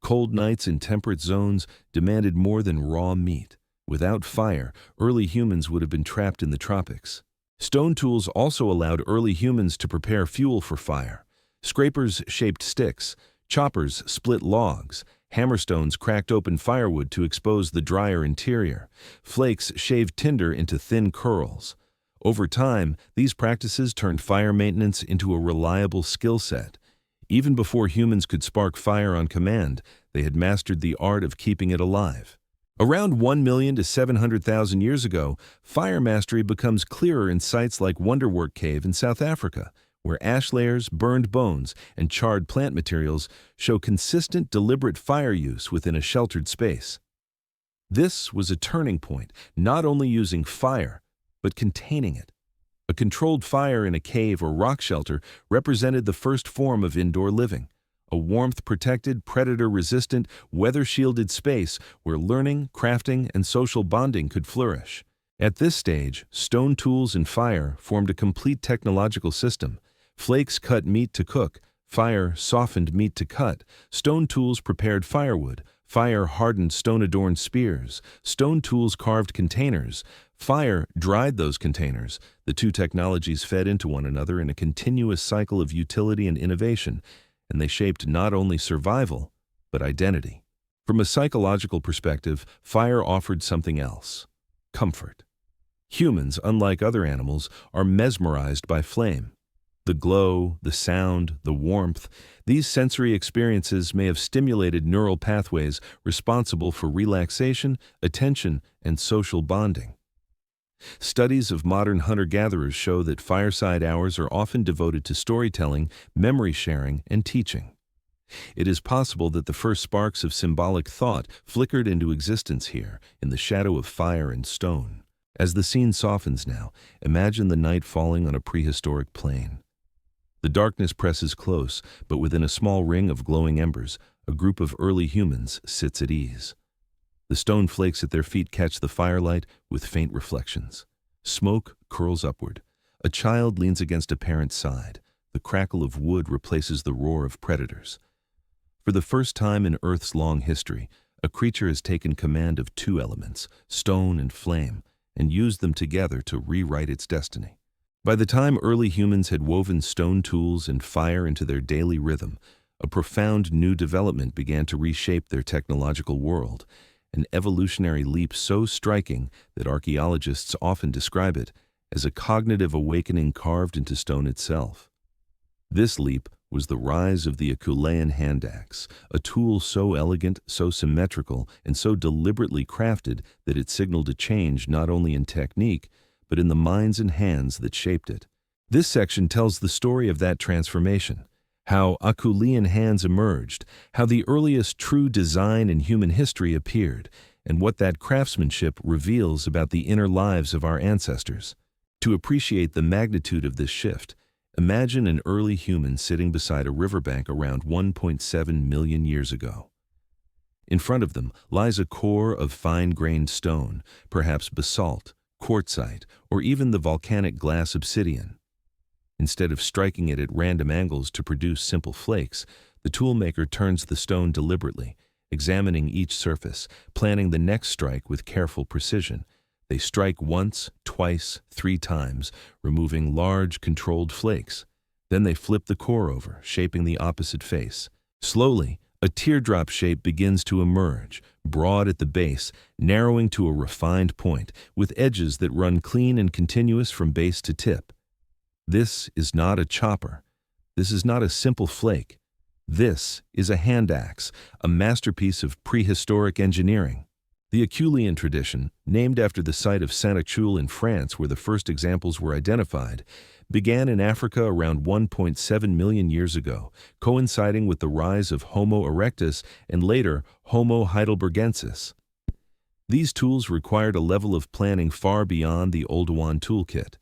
A: Cold nights in temperate zones demanded more than raw meat. Without fire, early humans would have been trapped in the tropics. Stone tools also allowed early humans to prepare fuel for fire. Scrapers shaped sticks, choppers split logs, hammerstones cracked open firewood to expose the drier interior, flakes shaved tinder into thin curls. Over time, these practices turned fire maintenance into a reliable skill set. Even before humans could spark fire on command, they had mastered the art of keeping it alive. Around 1 million to 700,000 years ago, fire mastery becomes clearer in sites like Wonderwork Cave in South Africa, where ash layers, burned bones, and charred plant materials show consistent, deliberate fire use within a sheltered space. This was a turning point, not only using fire, but containing it. A controlled fire in a cave or rock shelter represented the first form of indoor living, a warmth-protected, predator-resistant, weather-shielded space where learning, crafting, and social bonding could flourish. At this stage, stone tools and fire formed a complete technological system. Flakes cut meat to cook, fire softened meat to cut, stone tools prepared firewood, fire hardened stone-adorned spears, stone tools carved containers, fire dried those containers. The two technologies fed into one another in a continuous cycle of utility and innovation, and they shaped not only survival, but identity. From a psychological perspective, fire offered something else: comfort. Humans, unlike other animals, are mesmerized by flame. The glow, the sound, the warmth, these sensory experiences may have stimulated neural pathways responsible for relaxation, attention, and social bonding. Studies of modern hunter-gatherers show that fireside hours are often devoted to storytelling, memory sharing, and teaching. It is possible that the first sparks of symbolic thought flickered into existence here, in the shadow of fire and stone. As the scene softens now, imagine the night falling on a prehistoric plain. The darkness presses close, but within a small ring of glowing embers, a group of early humans sits at ease. The stone flakes at their feet catch the firelight with faint reflections. Smoke curls upward. A child leans against a parent's side. The crackle of wood replaces the roar of predators. For the first time in Earth's long history, a creature has taken command of two elements, stone and flame, and used them together to rewrite its destiny. By the time early humans had woven stone tools and fire into their daily rhythm, a profound new development began to reshape their technological world, an evolutionary leap so striking that archaeologists often describe it as a cognitive awakening carved into stone itself. This leap was the rise of the Acheulean hand axe, a tool so elegant, so symmetrical, and so deliberately crafted that it signaled a change not only in technique, but in the minds and hands that shaped it. This section tells the story of that transformation, how Acheulean hands emerged, how the earliest true design in human history appeared, and what that craftsmanship reveals about the inner lives of our ancestors. To appreciate the magnitude of this shift, imagine an early human sitting beside a riverbank around 1.7 million years ago. In front of them lies a core of fine-grained stone, perhaps basalt, quartzite, or even the volcanic glass obsidian. Instead of striking it at random angles to produce simple flakes, the toolmaker turns the stone deliberately, examining each surface, planning the next strike with careful precision. They strike once, twice, 3 times, removing large, controlled flakes. Then they flip the core over, shaping the opposite face. Slowly, a teardrop shape begins to emerge, broad at the base, narrowing to a refined point, with edges that run clean and continuous from base to tip. This is not a chopper. This is not a simple flake. This is a hand axe, a masterpiece of prehistoric engineering. The Acheulean tradition, named after the site of Saint-Achille in France where the first examples were identified, began in Africa around 1.7 million years ago, coinciding with the rise of Homo erectus and later Homo heidelbergensis. These tools required a level of planning far beyond the Oldowan toolkit.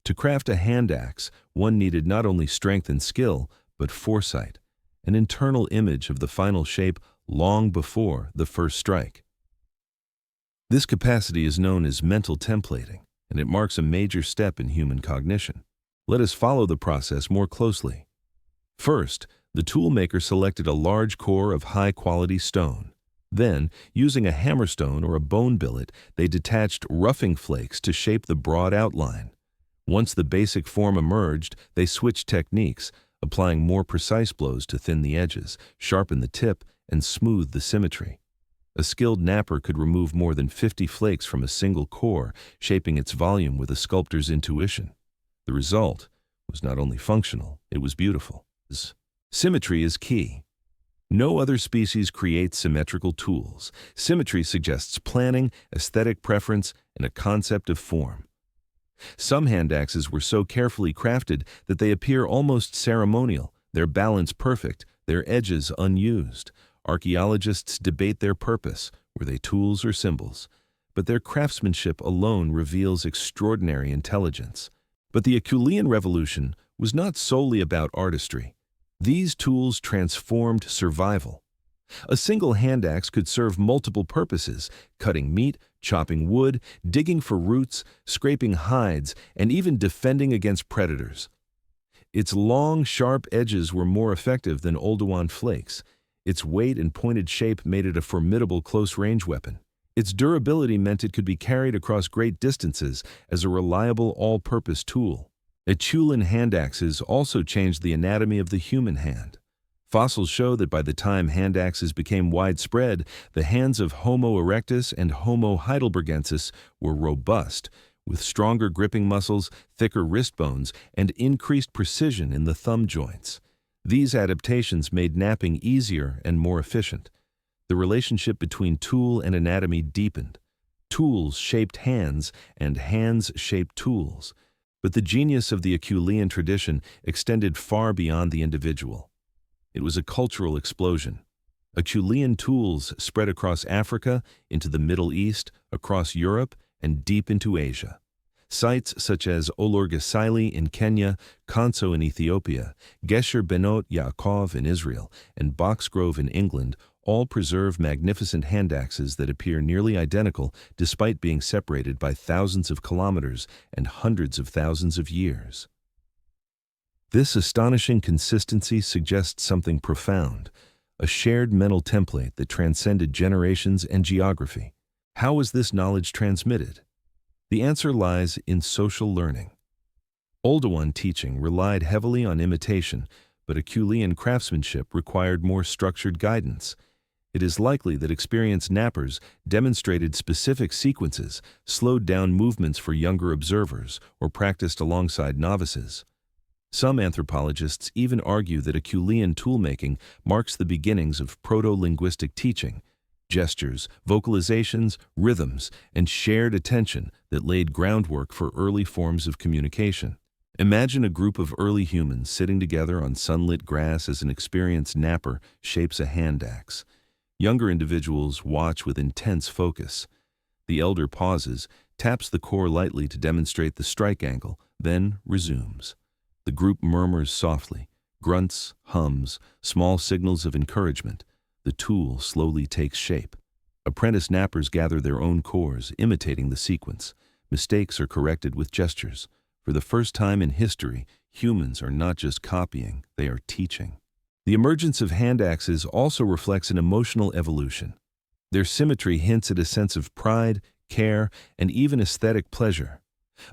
A: To craft a hand axe, one needed not only strength and skill, but foresight, an internal image of the final shape long before the first strike. This capacity is known as mental templating, and it marks a major step in human cognition. Let us follow the process more closely. First, the toolmaker selected a large core of high-quality stone. Then, using a hammerstone or a bone billet, they detached roughing flakes to shape the broad outline. Once the basic form emerged, they switched techniques, applying more precise blows to thin the edges, sharpen the tip, and smooth the symmetry. A skilled napper could remove more than 50 flakes from a single core, shaping its volume with a sculptor's intuition. The result was not only functional, it was beautiful. Symmetry is key. No other species creates symmetrical tools. Symmetry suggests planning, aesthetic preference, and a concept of form. Some hand axes were so carefully crafted that they appear almost ceremonial, their balance perfect, their edges unused. Archaeologists debate their purpose, were they tools or symbols, but their craftsmanship alone reveals extraordinary intelligence. But the Acheulean Revolution was not solely about artistry. These tools transformed survival. A single hand axe could serve multiple purposes: cutting meat, chopping wood, digging for roots, scraping hides, and even defending against predators. Its long, sharp edges were more effective than Oldowan flakes. Its weight and pointed shape made it a formidable close-range weapon. Its durability meant it could be carried across great distances as a reliable all-purpose tool. Acheulean hand axes also changed the anatomy of the human hand. Fossils show that by the time hand axes became widespread, the hands of Homo erectus and Homo heidelbergensis were robust, with stronger gripping muscles, thicker wrist bones, and increased precision in the thumb joints. These adaptations made napping easier and more efficient. The relationship between tool and anatomy deepened. Tools shaped hands, and hands shaped tools. But the genius of the Acheulean tradition extended far beyond the individual. It was a cultural explosion. Acheulean tools spread across Africa, into the Middle East, across Europe, and deep into Asia. Sites such as Olorgesailie in Kenya, Kanso in Ethiopia, Gesher Benot Yaakov in Israel, and Boxgrove in England all preserve magnificent hand axes that appear nearly identical despite being separated by thousands of kilometers and hundreds of thousands of years. This astonishing consistency suggests something profound, a shared mental template that transcended generations and geography. How was this knowledge transmitted? The answer lies in social learning. Oldowan teaching relied heavily on imitation, but Acheulean craftsmanship required more structured guidance. It is likely that experienced nappers demonstrated specific sequences, slowed down movements for younger observers, or practiced alongside novices. Some anthropologists even argue that Acheulean toolmaking marks the beginnings of proto-linguistic teaching, gestures, vocalizations, rhythms, and shared attention that laid groundwork for early forms of communication. Imagine a group of early humans sitting together on sunlit grass as an experienced napper shapes a hand axe. Younger individuals watch with intense focus. The elder pauses, taps the core lightly to demonstrate the strike angle, then resumes. The group murmurs softly, grunts, hums, small signals of encouragement. The tool slowly takes shape. Apprentice nappers gather their own cores, imitating the sequence. Mistakes are corrected with gestures. For the first time in history, humans are not just copying, they are teaching. The emergence of hand axes also reflects an emotional evolution. Their symmetry hints at a sense of pride, care, and even aesthetic pleasure.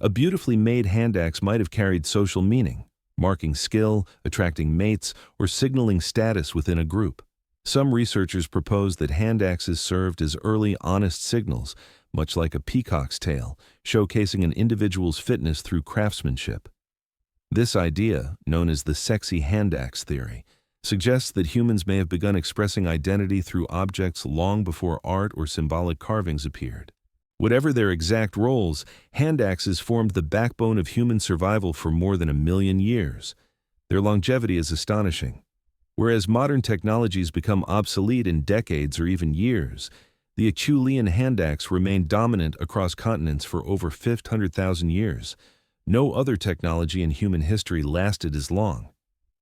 A: A beautifully made hand axe might have carried social meaning. marking skill, attracting mates, or signaling status within a group. Some researchers propose that hand axes served as early honest signals, much like a peacock's tail, showcasing an individual's fitness through craftsmanship. This idea, known as the sexy hand axe theory, suggests that humans may have begun expressing identity through objects long before art or symbolic carvings appeared. Whatever their exact roles, hand axes formed the backbone of human survival for more than 1,000,000 years. Their longevity is astonishing. Whereas modern technologies become obsolete in decades or even years, the Acheulean hand axe remained dominant across continents for over 500,000 years. No other technology in human history lasted as long.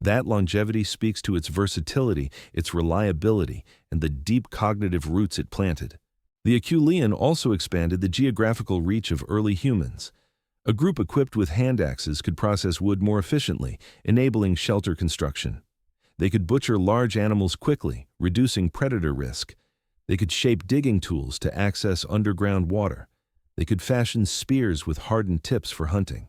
A: That longevity speaks to its versatility, its reliability, and the deep cognitive roots it planted. The Acheulean also expanded the geographical reach of early humans. A group equipped with hand axes could process wood more efficiently, enabling shelter construction. They could butcher large animals quickly, reducing predator risk. They could shape digging tools to access underground water. They could fashion spears with hardened tips for hunting.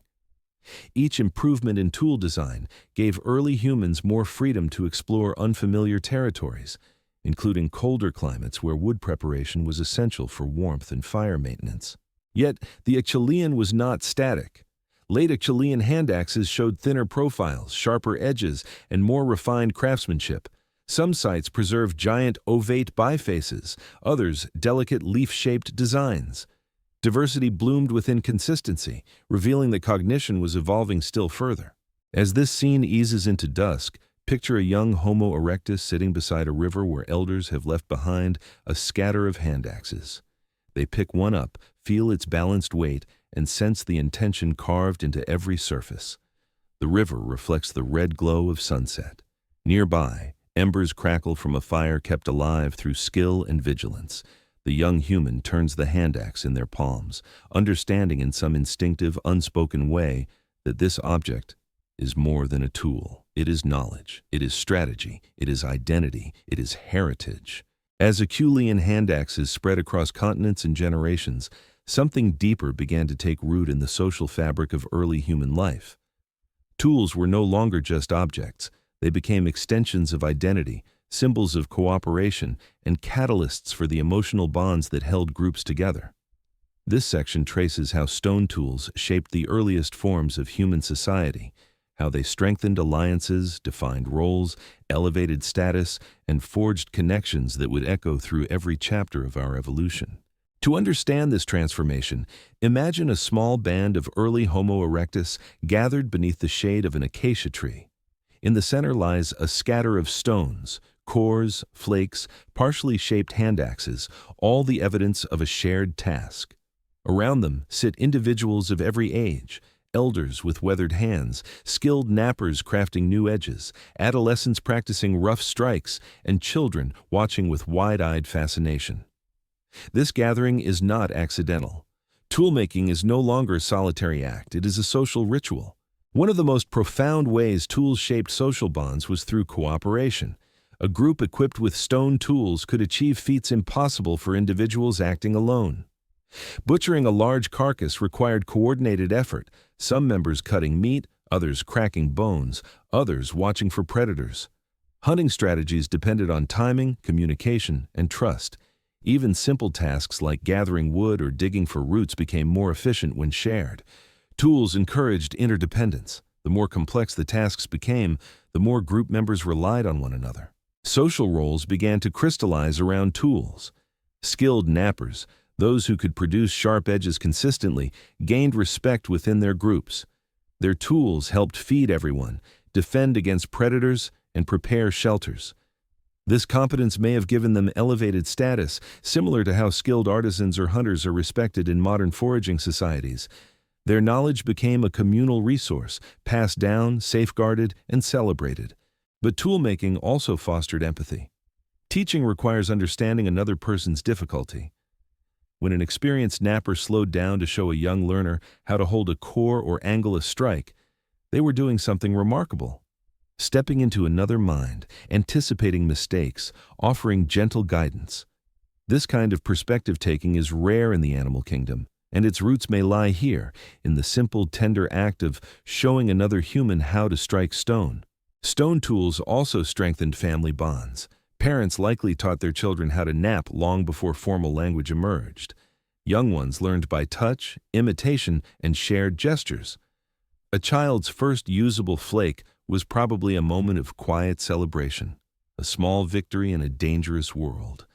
A: Each improvement in tool design gave early humans more freedom to explore unfamiliar territories, including colder climates where wood preparation was essential for warmth and fire maintenance. Yet, the Acheulean was not static. Late Acheulean hand axes showed thinner profiles, sharper edges, and more refined craftsmanship. Some sites preserved giant ovate bifaces, others delicate leaf-shaped designs. Diversity bloomed within consistency, revealing that cognition was evolving still further. As this scene eases into dusk, picture a young Homo erectus sitting beside a river where elders have left behind a scatter of hand axes. They pick one up, feel its balanced weight, and sense the intention carved into every surface. The river reflects the red glow of sunset. Nearby, embers crackle from a fire kept alive through skill and vigilance. The young human turns the hand axe in their palms, understanding in some instinctive, unspoken way that this object is more than a tool. It is knowledge, it is strategy, it is identity, it is heritage. As Acheulean hand axes spread across continents and generations, something deeper began to take root in the social fabric of early human life. Tools were no longer just objects. They became extensions of identity, symbols of cooperation, and catalysts for the emotional bonds that held groups together. This section traces how stone tools shaped the earliest forms of human society, how they strengthened alliances, defined roles, elevated status, and forged connections that would echo through every chapter of our evolution. To understand this transformation, imagine a small band of early Homo erectus gathered beneath the shade of an acacia tree. In the center lies a scatter of stones, cores, flakes, partially shaped hand axes, all the evidence of a shared task. Around them sit individuals of every age, elders with weathered hands, skilled knappers crafting new edges, adolescents practicing rough strikes, and children watching with wide-eyed fascination. This gathering is not accidental. Toolmaking is no longer a solitary act, it is a social ritual. One of the most profound ways tools shaped social bonds was through cooperation. A group equipped with stone tools could achieve feats impossible for individuals acting alone. Butchering a large carcass required coordinated effort, some members cutting meat, others cracking bones, others watching for predators. Hunting strategies depended on timing, communication, and trust. Even simple tasks like gathering wood or digging for roots became more efficient when shared. Tools encouraged interdependence. The more complex the tasks became, the more group members relied on one another. Social roles began to crystallize around tools. Skilled knappers, those who could produce sharp edges consistently, gained respect within their groups. Their tools helped feed everyone, defend against predators, and prepare shelters. This competence may have given them elevated status, similar to how skilled artisans or hunters are respected in modern foraging societies. Their knowledge became a communal resource, passed down, safeguarded, and celebrated. But toolmaking also fostered empathy. Teaching requires understanding another person's difficulty. When an experienced knapper slowed down to show a young learner how to hold a core or angle a strike, they were doing something remarkable. Stepping into another mind, anticipating mistakes, offering gentle guidance. This kind of perspective-taking is rare in the animal kingdom, and its roots may lie here, in the simple, tender act of showing another human how to strike stone. Stone tools also strengthened family bonds. Parents likely taught their children how to nap long before formal language emerged. Young ones learned by touch, imitation, and shared gestures. A child's first usable flake was probably a moment of quiet celebration, a small victory in a dangerous world.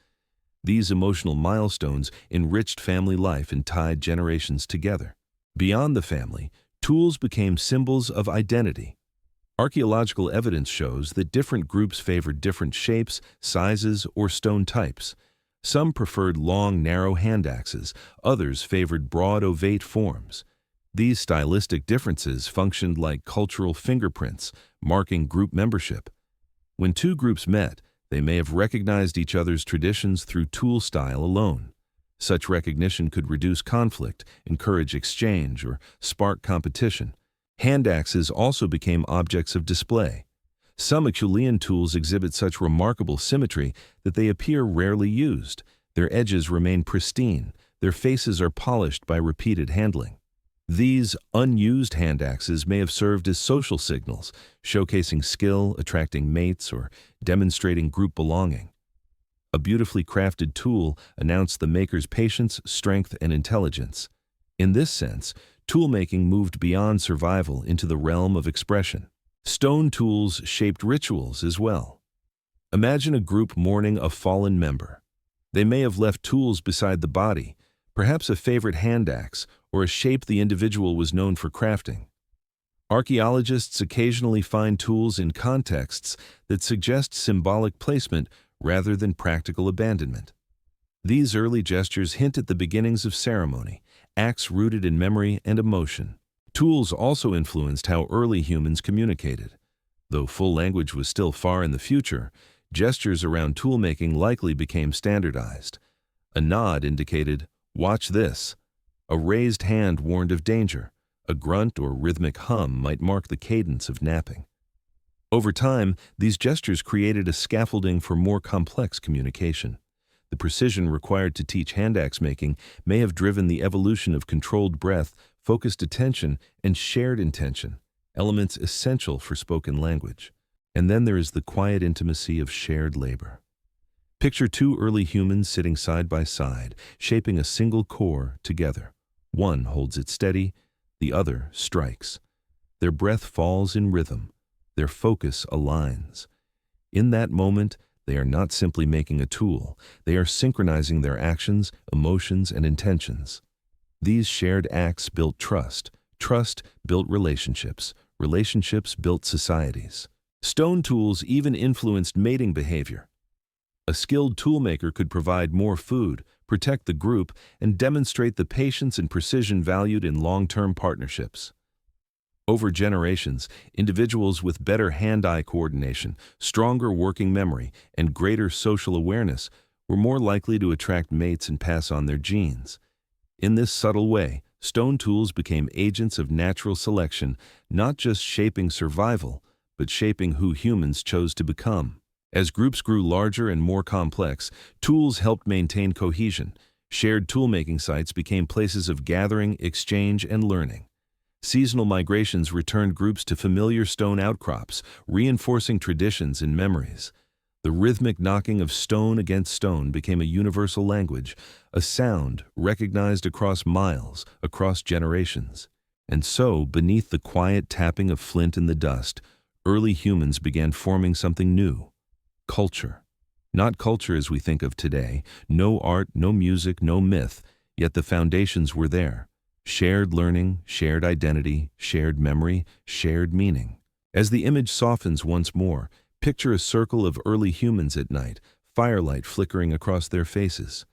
A: These emotional milestones enriched family life and tied generations together. Beyond the family, tools became symbols of identity. Archaeological evidence shows that different groups favored different shapes, sizes, or stone types. Some preferred long, narrow hand axes, others favored broad, ovate forms. These stylistic differences functioned like cultural fingerprints, marking group membership. When two groups met, they may have recognized each other's traditions through tool style alone. Such recognition could reduce conflict, encourage exchange, or spark competition. Hand axes also became objects of display. Some Acheulean tools exhibit such remarkable symmetry that they appear rarely used. Their edges remain pristine, their faces are polished by repeated handling. These unused hand axes may have served as social signals, showcasing skill, attracting mates, or demonstrating group belonging. A beautifully crafted tool announced the maker's patience, strength, and intelligence. In this sense, toolmaking moved beyond survival into the realm of expression. Stone tools shaped rituals as well. Imagine a group mourning a fallen member. They may have left tools beside the body, perhaps a favorite hand axe, or a shape the individual was known for crafting. Archaeologists occasionally find tools in contexts that suggest symbolic placement rather than practical abandonment. These early gestures hint at the beginnings of ceremony, acts rooted in memory and emotion. Tools also influenced how early humans communicated. Though full language was still far in the future, gestures around toolmaking likely became standardized. A nod indicated, "Watch this." A raised hand warned of danger. A grunt or rhythmic hum might mark the cadence of napping. Over time, these gestures created a scaffolding for more complex communication. The precision required to teach hand axe making may have driven the evolution of controlled breath, focused attention, and shared intention, elements essential for spoken language. And then there is the quiet intimacy of shared labor. Picture two early humans sitting side by side, shaping a single core together. One holds it steady, the other strikes. Their breath falls in rhythm, their focus aligns. In that moment, they are not simply making a tool, they are synchronizing their actions, emotions, and intentions. These shared acts built trust, trust built relationships, relationships built societies. Stone tools even influenced mating behavior. A skilled toolmaker could provide more food, protect the group, and demonstrate the patience and precision valued in long-term partnerships. Over generations, individuals with better hand-eye coordination, stronger working memory, and greater social awareness were more likely to attract mates and pass on their genes. In this subtle way, stone tools became agents of natural selection, not just shaping survival, but shaping who humans chose to become. As groups grew larger and more complex, tools helped maintain cohesion. Shared toolmaking sites became places of gathering, exchange, and learning. Seasonal migrations returned groups to familiar stone outcrops, reinforcing traditions and memories. The rhythmic knocking of stone against stone became a universal language, a sound recognized across miles, across generations. And so, beneath the quiet tapping of flint in the dust, early humans began forming something new. Culture. Not culture as we think of today, no art, no music, no myth, yet the foundations were there. Shared learning, shared identity, shared memory, shared meaning. As the image softens once more, picture a circle of early humans at night, firelight flickering across their faces.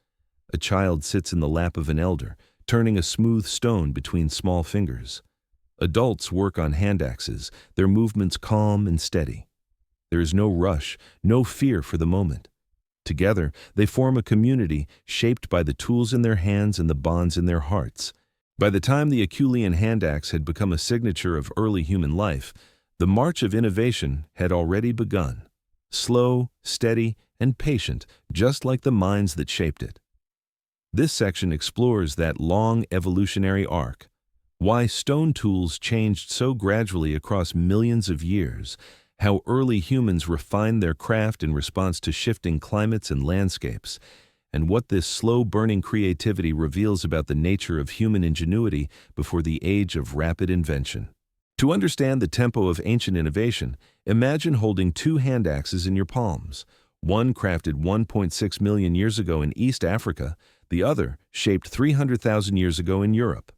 A: A child sits in the lap of an elder, turning a smooth stone between small fingers. Adults work on hand axes, their movements calm and steady. There is no rush, no fear for the moment. Together, they form a community shaped by the tools in their hands and the bonds in their hearts. By the time the Acheulean hand axe had become a signature of early human life, the march of innovation had already begun. Slow, steady, and patient, just like the minds that shaped it. This section explores that long evolutionary arc, why stone tools changed so gradually across millions of years, how early humans refined their craft in response to shifting climates and landscapes, and what this slow-burning creativity reveals about the nature of human ingenuity before the age of rapid invention. To understand the tempo of ancient innovation, imagine holding two hand axes in your palms, one crafted 1.6 million years ago in East Africa, the other shaped 300,000 years ago in Europe.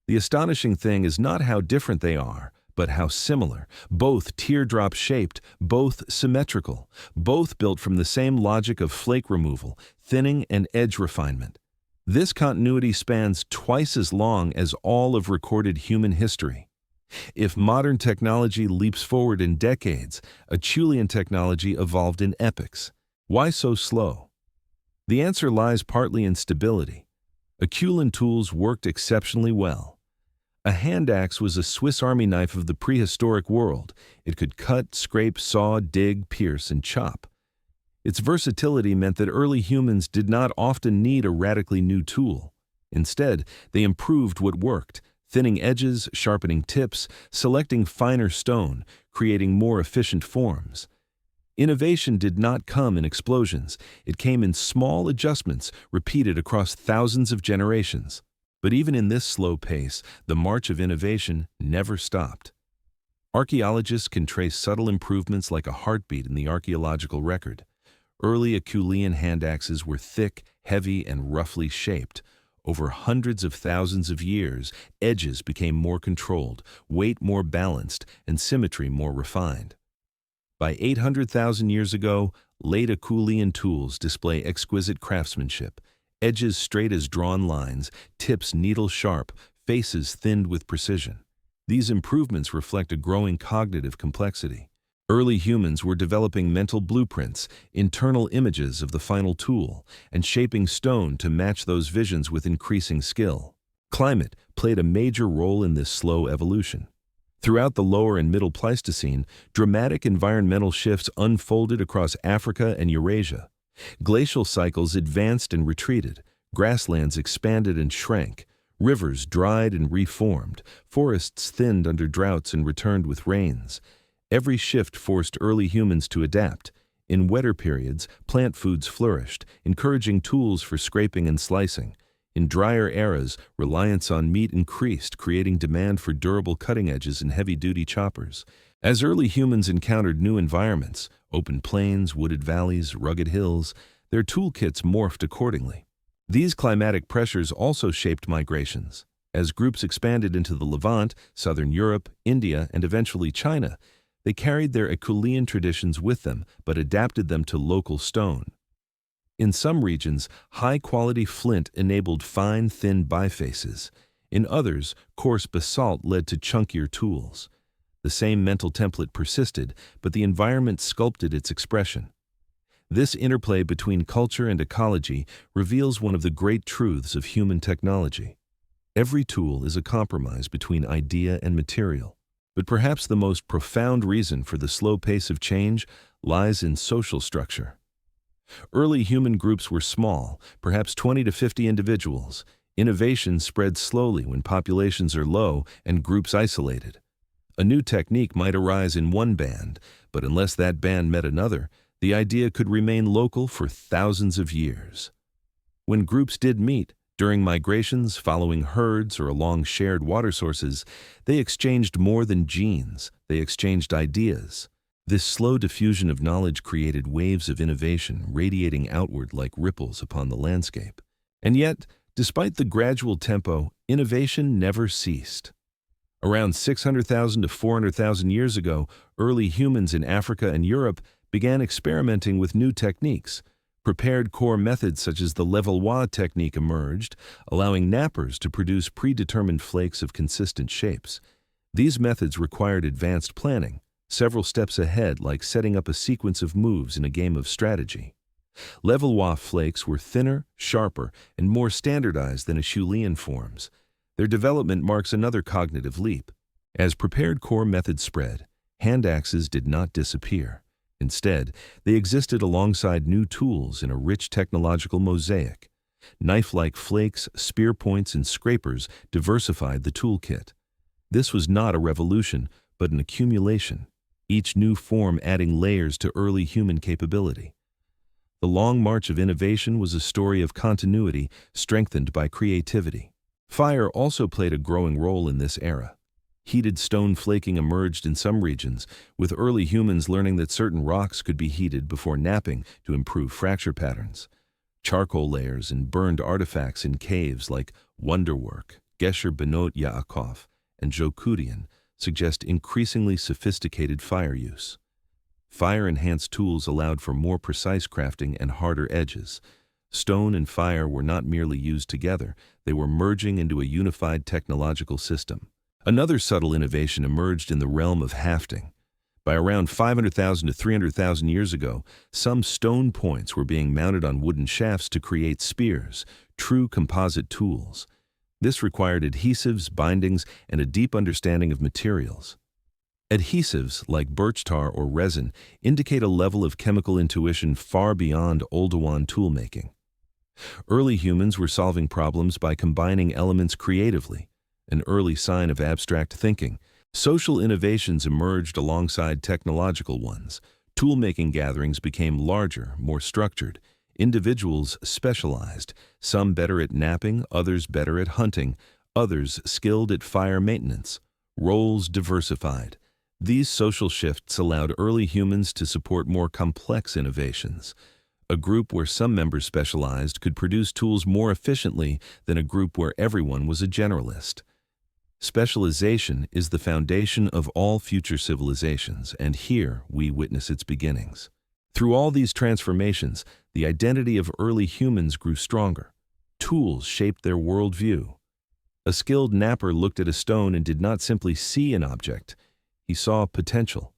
A: The astonishing thing is not how different they are, but how similar. Both teardrop-shaped, both symmetrical, both built from the same logic of flake removal, thinning, and edge refinement. This continuity spans twice as long as all of recorded human history. If modern technology leaps forward in decades, Acheulean technology evolved in epochs. Why so slow? The answer lies partly in stability. Acheulean tools worked exceptionally well. A hand axe was a Swiss Army knife of the prehistoric world. It could cut, scrape, saw, dig, pierce, and chop. Its versatility meant that early humans did not often need a radically new tool. Instead, they improved what worked, thinning edges, sharpening tips, selecting finer stone, creating more efficient forms. Innovation did not come in explosions. It came in small adjustments repeated across thousands of generations. But even in this slow pace, the march of innovation never stopped. Archaeologists can trace subtle improvements like a heartbeat in the archaeological record. Early Acheulean hand axes were thick, heavy, and roughly shaped. Over hundreds of thousands of years, edges became more controlled, weight more balanced, and symmetry more refined. By 800,000 years ago, late Acheulean tools display exquisite craftsmanship. Edges straight as drawn lines, tips needle-sharp, faces thinned with precision. These improvements reflect a growing cognitive complexity. Early humans were developing mental blueprints, internal images of the final tool, and shaping stone to match those visions with increasing skill. Climate played a major role in this slow evolution. Throughout the Lower and Middle Pleistocene, dramatic environmental shifts unfolded across Africa and Eurasia. Glacial cycles advanced and retreated, grasslands expanded and shrank, rivers dried and reformed, forests thinned under droughts and returned with rains. Every shift forced early humans to adapt. In wetter periods, plant foods flourished, encouraging tools for scraping and slicing. In drier eras, reliance on meat increased, creating demand for durable cutting edges and heavy-duty choppers. As early humans encountered new environments, open plains, wooded valleys, rugged hills, their toolkits morphed accordingly. These climatic pressures also shaped migrations. As groups expanded into the Levant, southern Europe, India, and eventually China, they carried their Acheulean traditions with them, but adapted them to local stone. In some regions, high-quality flint enabled fine, thin bifaces. In others, coarse basalt led to chunkier tools. The same mental template persisted, but the environment sculpted its expression. This interplay between culture and ecology reveals one of the great truths of human technology. Every tool is a compromise between idea and material. But perhaps the most profound reason for the slow pace of change lies in social structure. Early human groups were small, perhaps 20 to 50 individuals. Innovation spread slowly when populations are low and groups isolated. A new technique might arise in one band, but unless that band met another, the idea could remain local for thousands of years. When groups did meet, during migrations, following herds, or along shared water sources, they exchanged more than genes, they exchanged ideas. This slow diffusion of knowledge created waves of innovation radiating outward like ripples upon the landscape. And yet, despite the gradual tempo, innovation never ceased. Around 600,000 to 400,000 years ago, early humans in Africa and Europe began experimenting with new techniques. Prepared core methods such as the Levallois technique emerged, allowing knappers to produce predetermined flakes of consistent shapes. These methods required advanced planning, several steps ahead, like setting up a sequence of moves in a game of strategy. Levallois flakes were thinner, sharper, and more standardized than Acheulean forms. Their development marks another cognitive leap. As prepared core methods spread, hand axes did not disappear. Instead, they existed alongside new tools in a rich technological mosaic. Knife-like flakes, spear points, and scrapers diversified the toolkit. This was not a revolution, but an accumulation, each new form adding layers to early human capability. The long march of innovation was a story of continuity strengthened by creativity. Fire also played a growing role in this era. Heated stone flaking emerged in some regions, with early humans learning that certain rocks could be heated before knapping to improve fracture patterns. Charcoal layers and burned artifacts in caves like Wonderwork, Gesher Benot Yaakov, and Jokudian suggest increasingly sophisticated fire use. Fire-enhanced tools allowed for more precise crafting and harder edges. Stone and fire were not merely used together, they were merging into a unified technological system. Another subtle innovation emerged in the realm of hafting. By around 500,000 to 300,000 years ago, some stone points were being mounted on wooden shafts to create spears, true composite tools. This required adhesives, bindings, and a deep understanding of materials. Adhesives, like birch tar or resin, indicate a level of chemical intuition far beyond Oldowan toolmaking. Early humans were solving problems by combining elements creatively, an early sign of abstract thinking. Social innovations emerged alongside technological ones. Toolmaking gatherings became larger, more structured. Individuals specialized, some better at knapping, others better at hunting, others skilled at fire maintenance. Roles diversified. These social shifts allowed early humans to support more complex innovations. A group where some members specialized could produce tools more efficiently than a group where everyone was a generalist. Specialization is the foundation of all future civilizations, and here we witness its beginnings. Through all these transformations, the identity of early humans grew stronger. Tools shaped their worldview. A skilled knapper looked at a stone and did not simply see an object. He saw potential,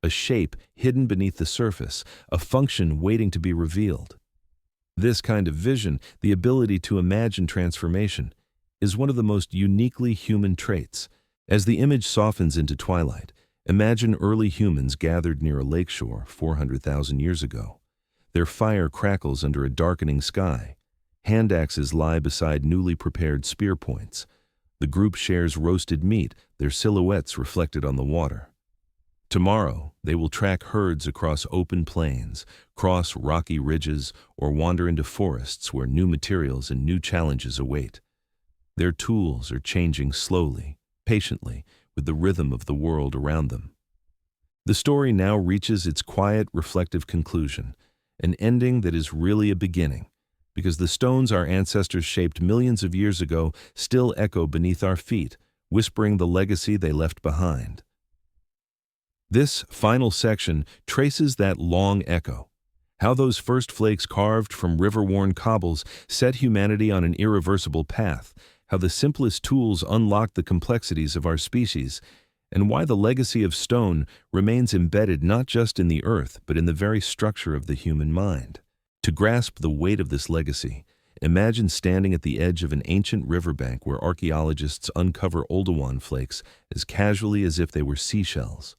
A: a shape hidden beneath the surface, a function waiting to be revealed. This kind of vision, the ability to imagine transformation, is one of the most uniquely human traits. As the image softens into twilight, imagine early humans gathered near a lakeshore 400,000 years ago. Their fire crackles under a darkening sky. Hand axes lie beside newly prepared spear points. The group shares roasted meat, their silhouettes reflected on the water. Tomorrow, they will track herds across open plains, cross rocky ridges, or wander into forests where new materials and new challenges await. Their tools are changing slowly, patiently, with the rhythm of the world around them. The story now reaches its quiet, reflective conclusion, an ending that is really a beginning, because the stones our ancestors shaped millions of years ago still echo beneath our feet, whispering the legacy they left behind. This final section traces that long echo, how those first flakes carved from river-worn cobbles set humanity on an irreversible path, how the simplest tools unlocked the complexities of our species, and why the legacy of stone remains embedded not just in the earth but in the very structure of the human mind. To grasp the weight of this legacy, imagine standing at the edge of an ancient riverbank where archaeologists uncover Oldowan flakes as casually as if they were seashells.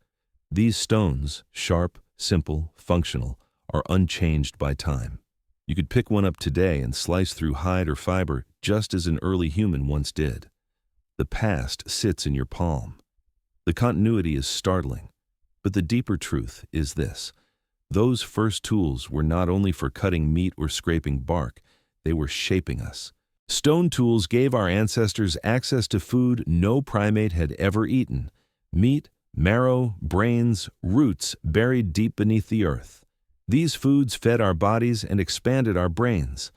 A: These stones, sharp, simple, functional, are unchanged by time. You could pick one up today and slice through hide or fiber just as an early human once did. The past sits in your palm. The continuity is startling, but the deeper truth is this. Those first tools were not only for cutting meat or scraping bark, they were shaping us. Stone tools gave our ancestors access to food no primate had ever eaten: meat, marrow, brains, roots buried deep beneath the earth. These foods fed our bodies and expanded our brains.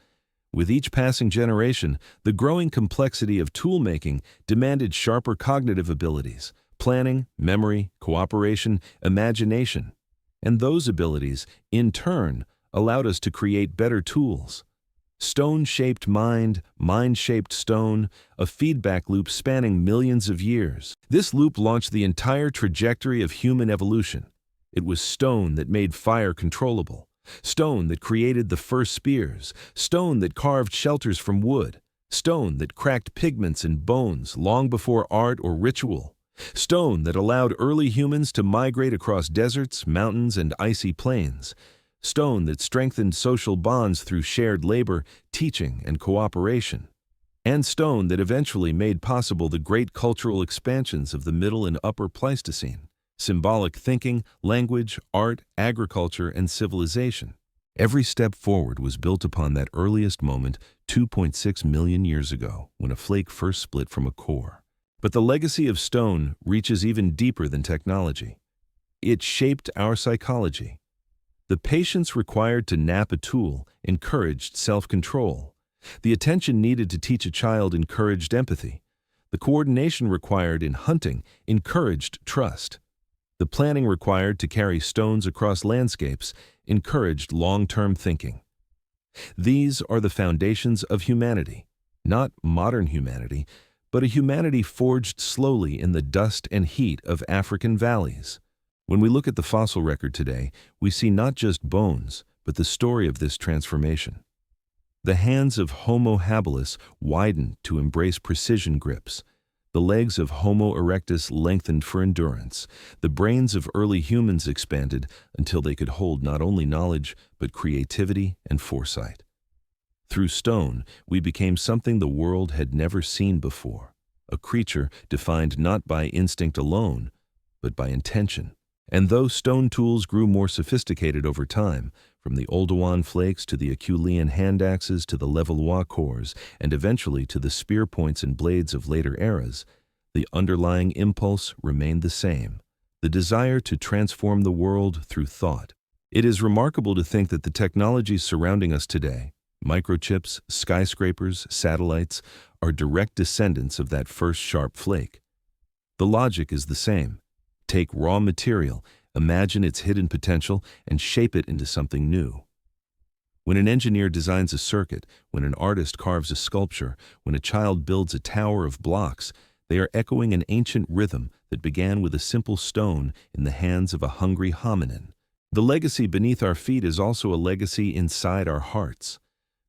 A: With each passing generation, the growing complexity of tool-making demanded sharper cognitive abilities: planning, memory, cooperation, imagination. And those abilities, in turn, allowed us to create better tools. Stone-shaped mind, mind-shaped stone, a feedback loop spanning millions of years. This loop launched the entire trajectory of human evolution. It was stone that made fire controllable, stone that created the first spears, stone that carved shelters from wood, stone that cracked pigments and bones long before art or ritual, stone that allowed early humans to migrate across deserts, mountains, and icy plains, stone that strengthened social bonds through shared labor, teaching, and cooperation, and stone that eventually made possible the great cultural expansions of the Middle and Upper Pleistocene, symbolic thinking, language, art, agriculture, and civilization. Every step forward was built upon that earliest moment 2.6 million years ago, when a flake first split from a core. But the legacy of stone reaches even deeper than technology. It shaped our psychology. The patience required to nap a tool encouraged self-control. The attention needed to teach a child encouraged empathy. The coordination required in hunting encouraged trust. The planning required to carry stones across landscapes encouraged long-term thinking. These are the foundations of humanity, not modern humanity, but a humanity forged slowly in the dust and heat of African valleys. When we look at the fossil record today, we see not just bones, but the story of this transformation. The hands of Homo habilis widened to embrace precision grips. The legs of Homo erectus lengthened for endurance. The brains of early humans expanded until they could hold not only knowledge, but creativity and foresight. Through stone, we became something the world had never seen before, a creature defined not by instinct alone, but by intention. And though stone tools grew more sophisticated over time, from the Oldowan flakes to the Acheulean hand axes to the Levallois cores, and eventually to the spear points and blades of later eras, the underlying impulse remained the same, the desire to transform the world through thought. It is remarkable to think that the technologies surrounding us today, microchips, skyscrapers, satellites, are direct descendants of that first sharp flake. The logic is the same. Take raw material, imagine its hidden potential, and shape it into something new. When an engineer designs a circuit, when an artist carves a sculpture, when a child builds a tower of blocks, they are echoing an ancient rhythm that began with a simple stone in the hands of a hungry hominin. The legacy beneath our feet is also a legacy inside our hearts.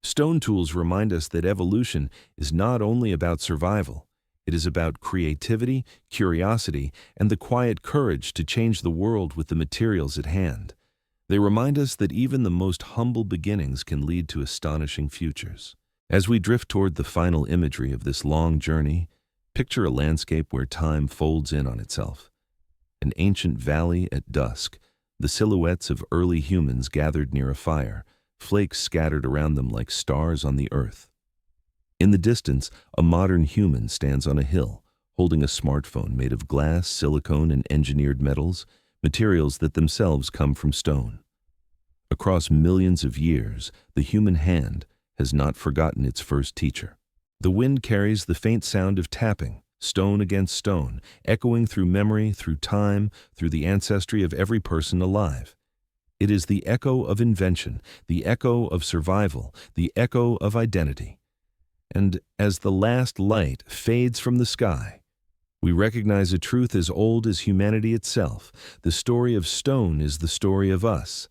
A: Stone tools remind us that evolution is not only about survival. It is about creativity, curiosity, and the quiet courage to change the world with the materials at hand. They remind us that even the most humble beginnings can lead to astonishing futures. As we drift toward the final imagery of this long journey, picture a landscape where time folds in on itself. An ancient valley at dusk, the silhouettes of early humans gathered near a fire, flakes scattered around them like stars on the earth. In the distance, a modern human stands on a hill, holding a smartphone made of glass, silicone, and engineered metals, materials that themselves come from stone. Across millions of years, the human hand has not forgotten its first teacher. The wind carries the faint sound of tapping, stone against stone, echoing through memory, through time, through the ancestry of every person alive. It is the echo of invention, the echo of survival, the echo of identity. And as the last light fades from the sky, we recognize a truth as old as humanity itself. The story of stone is the story of us.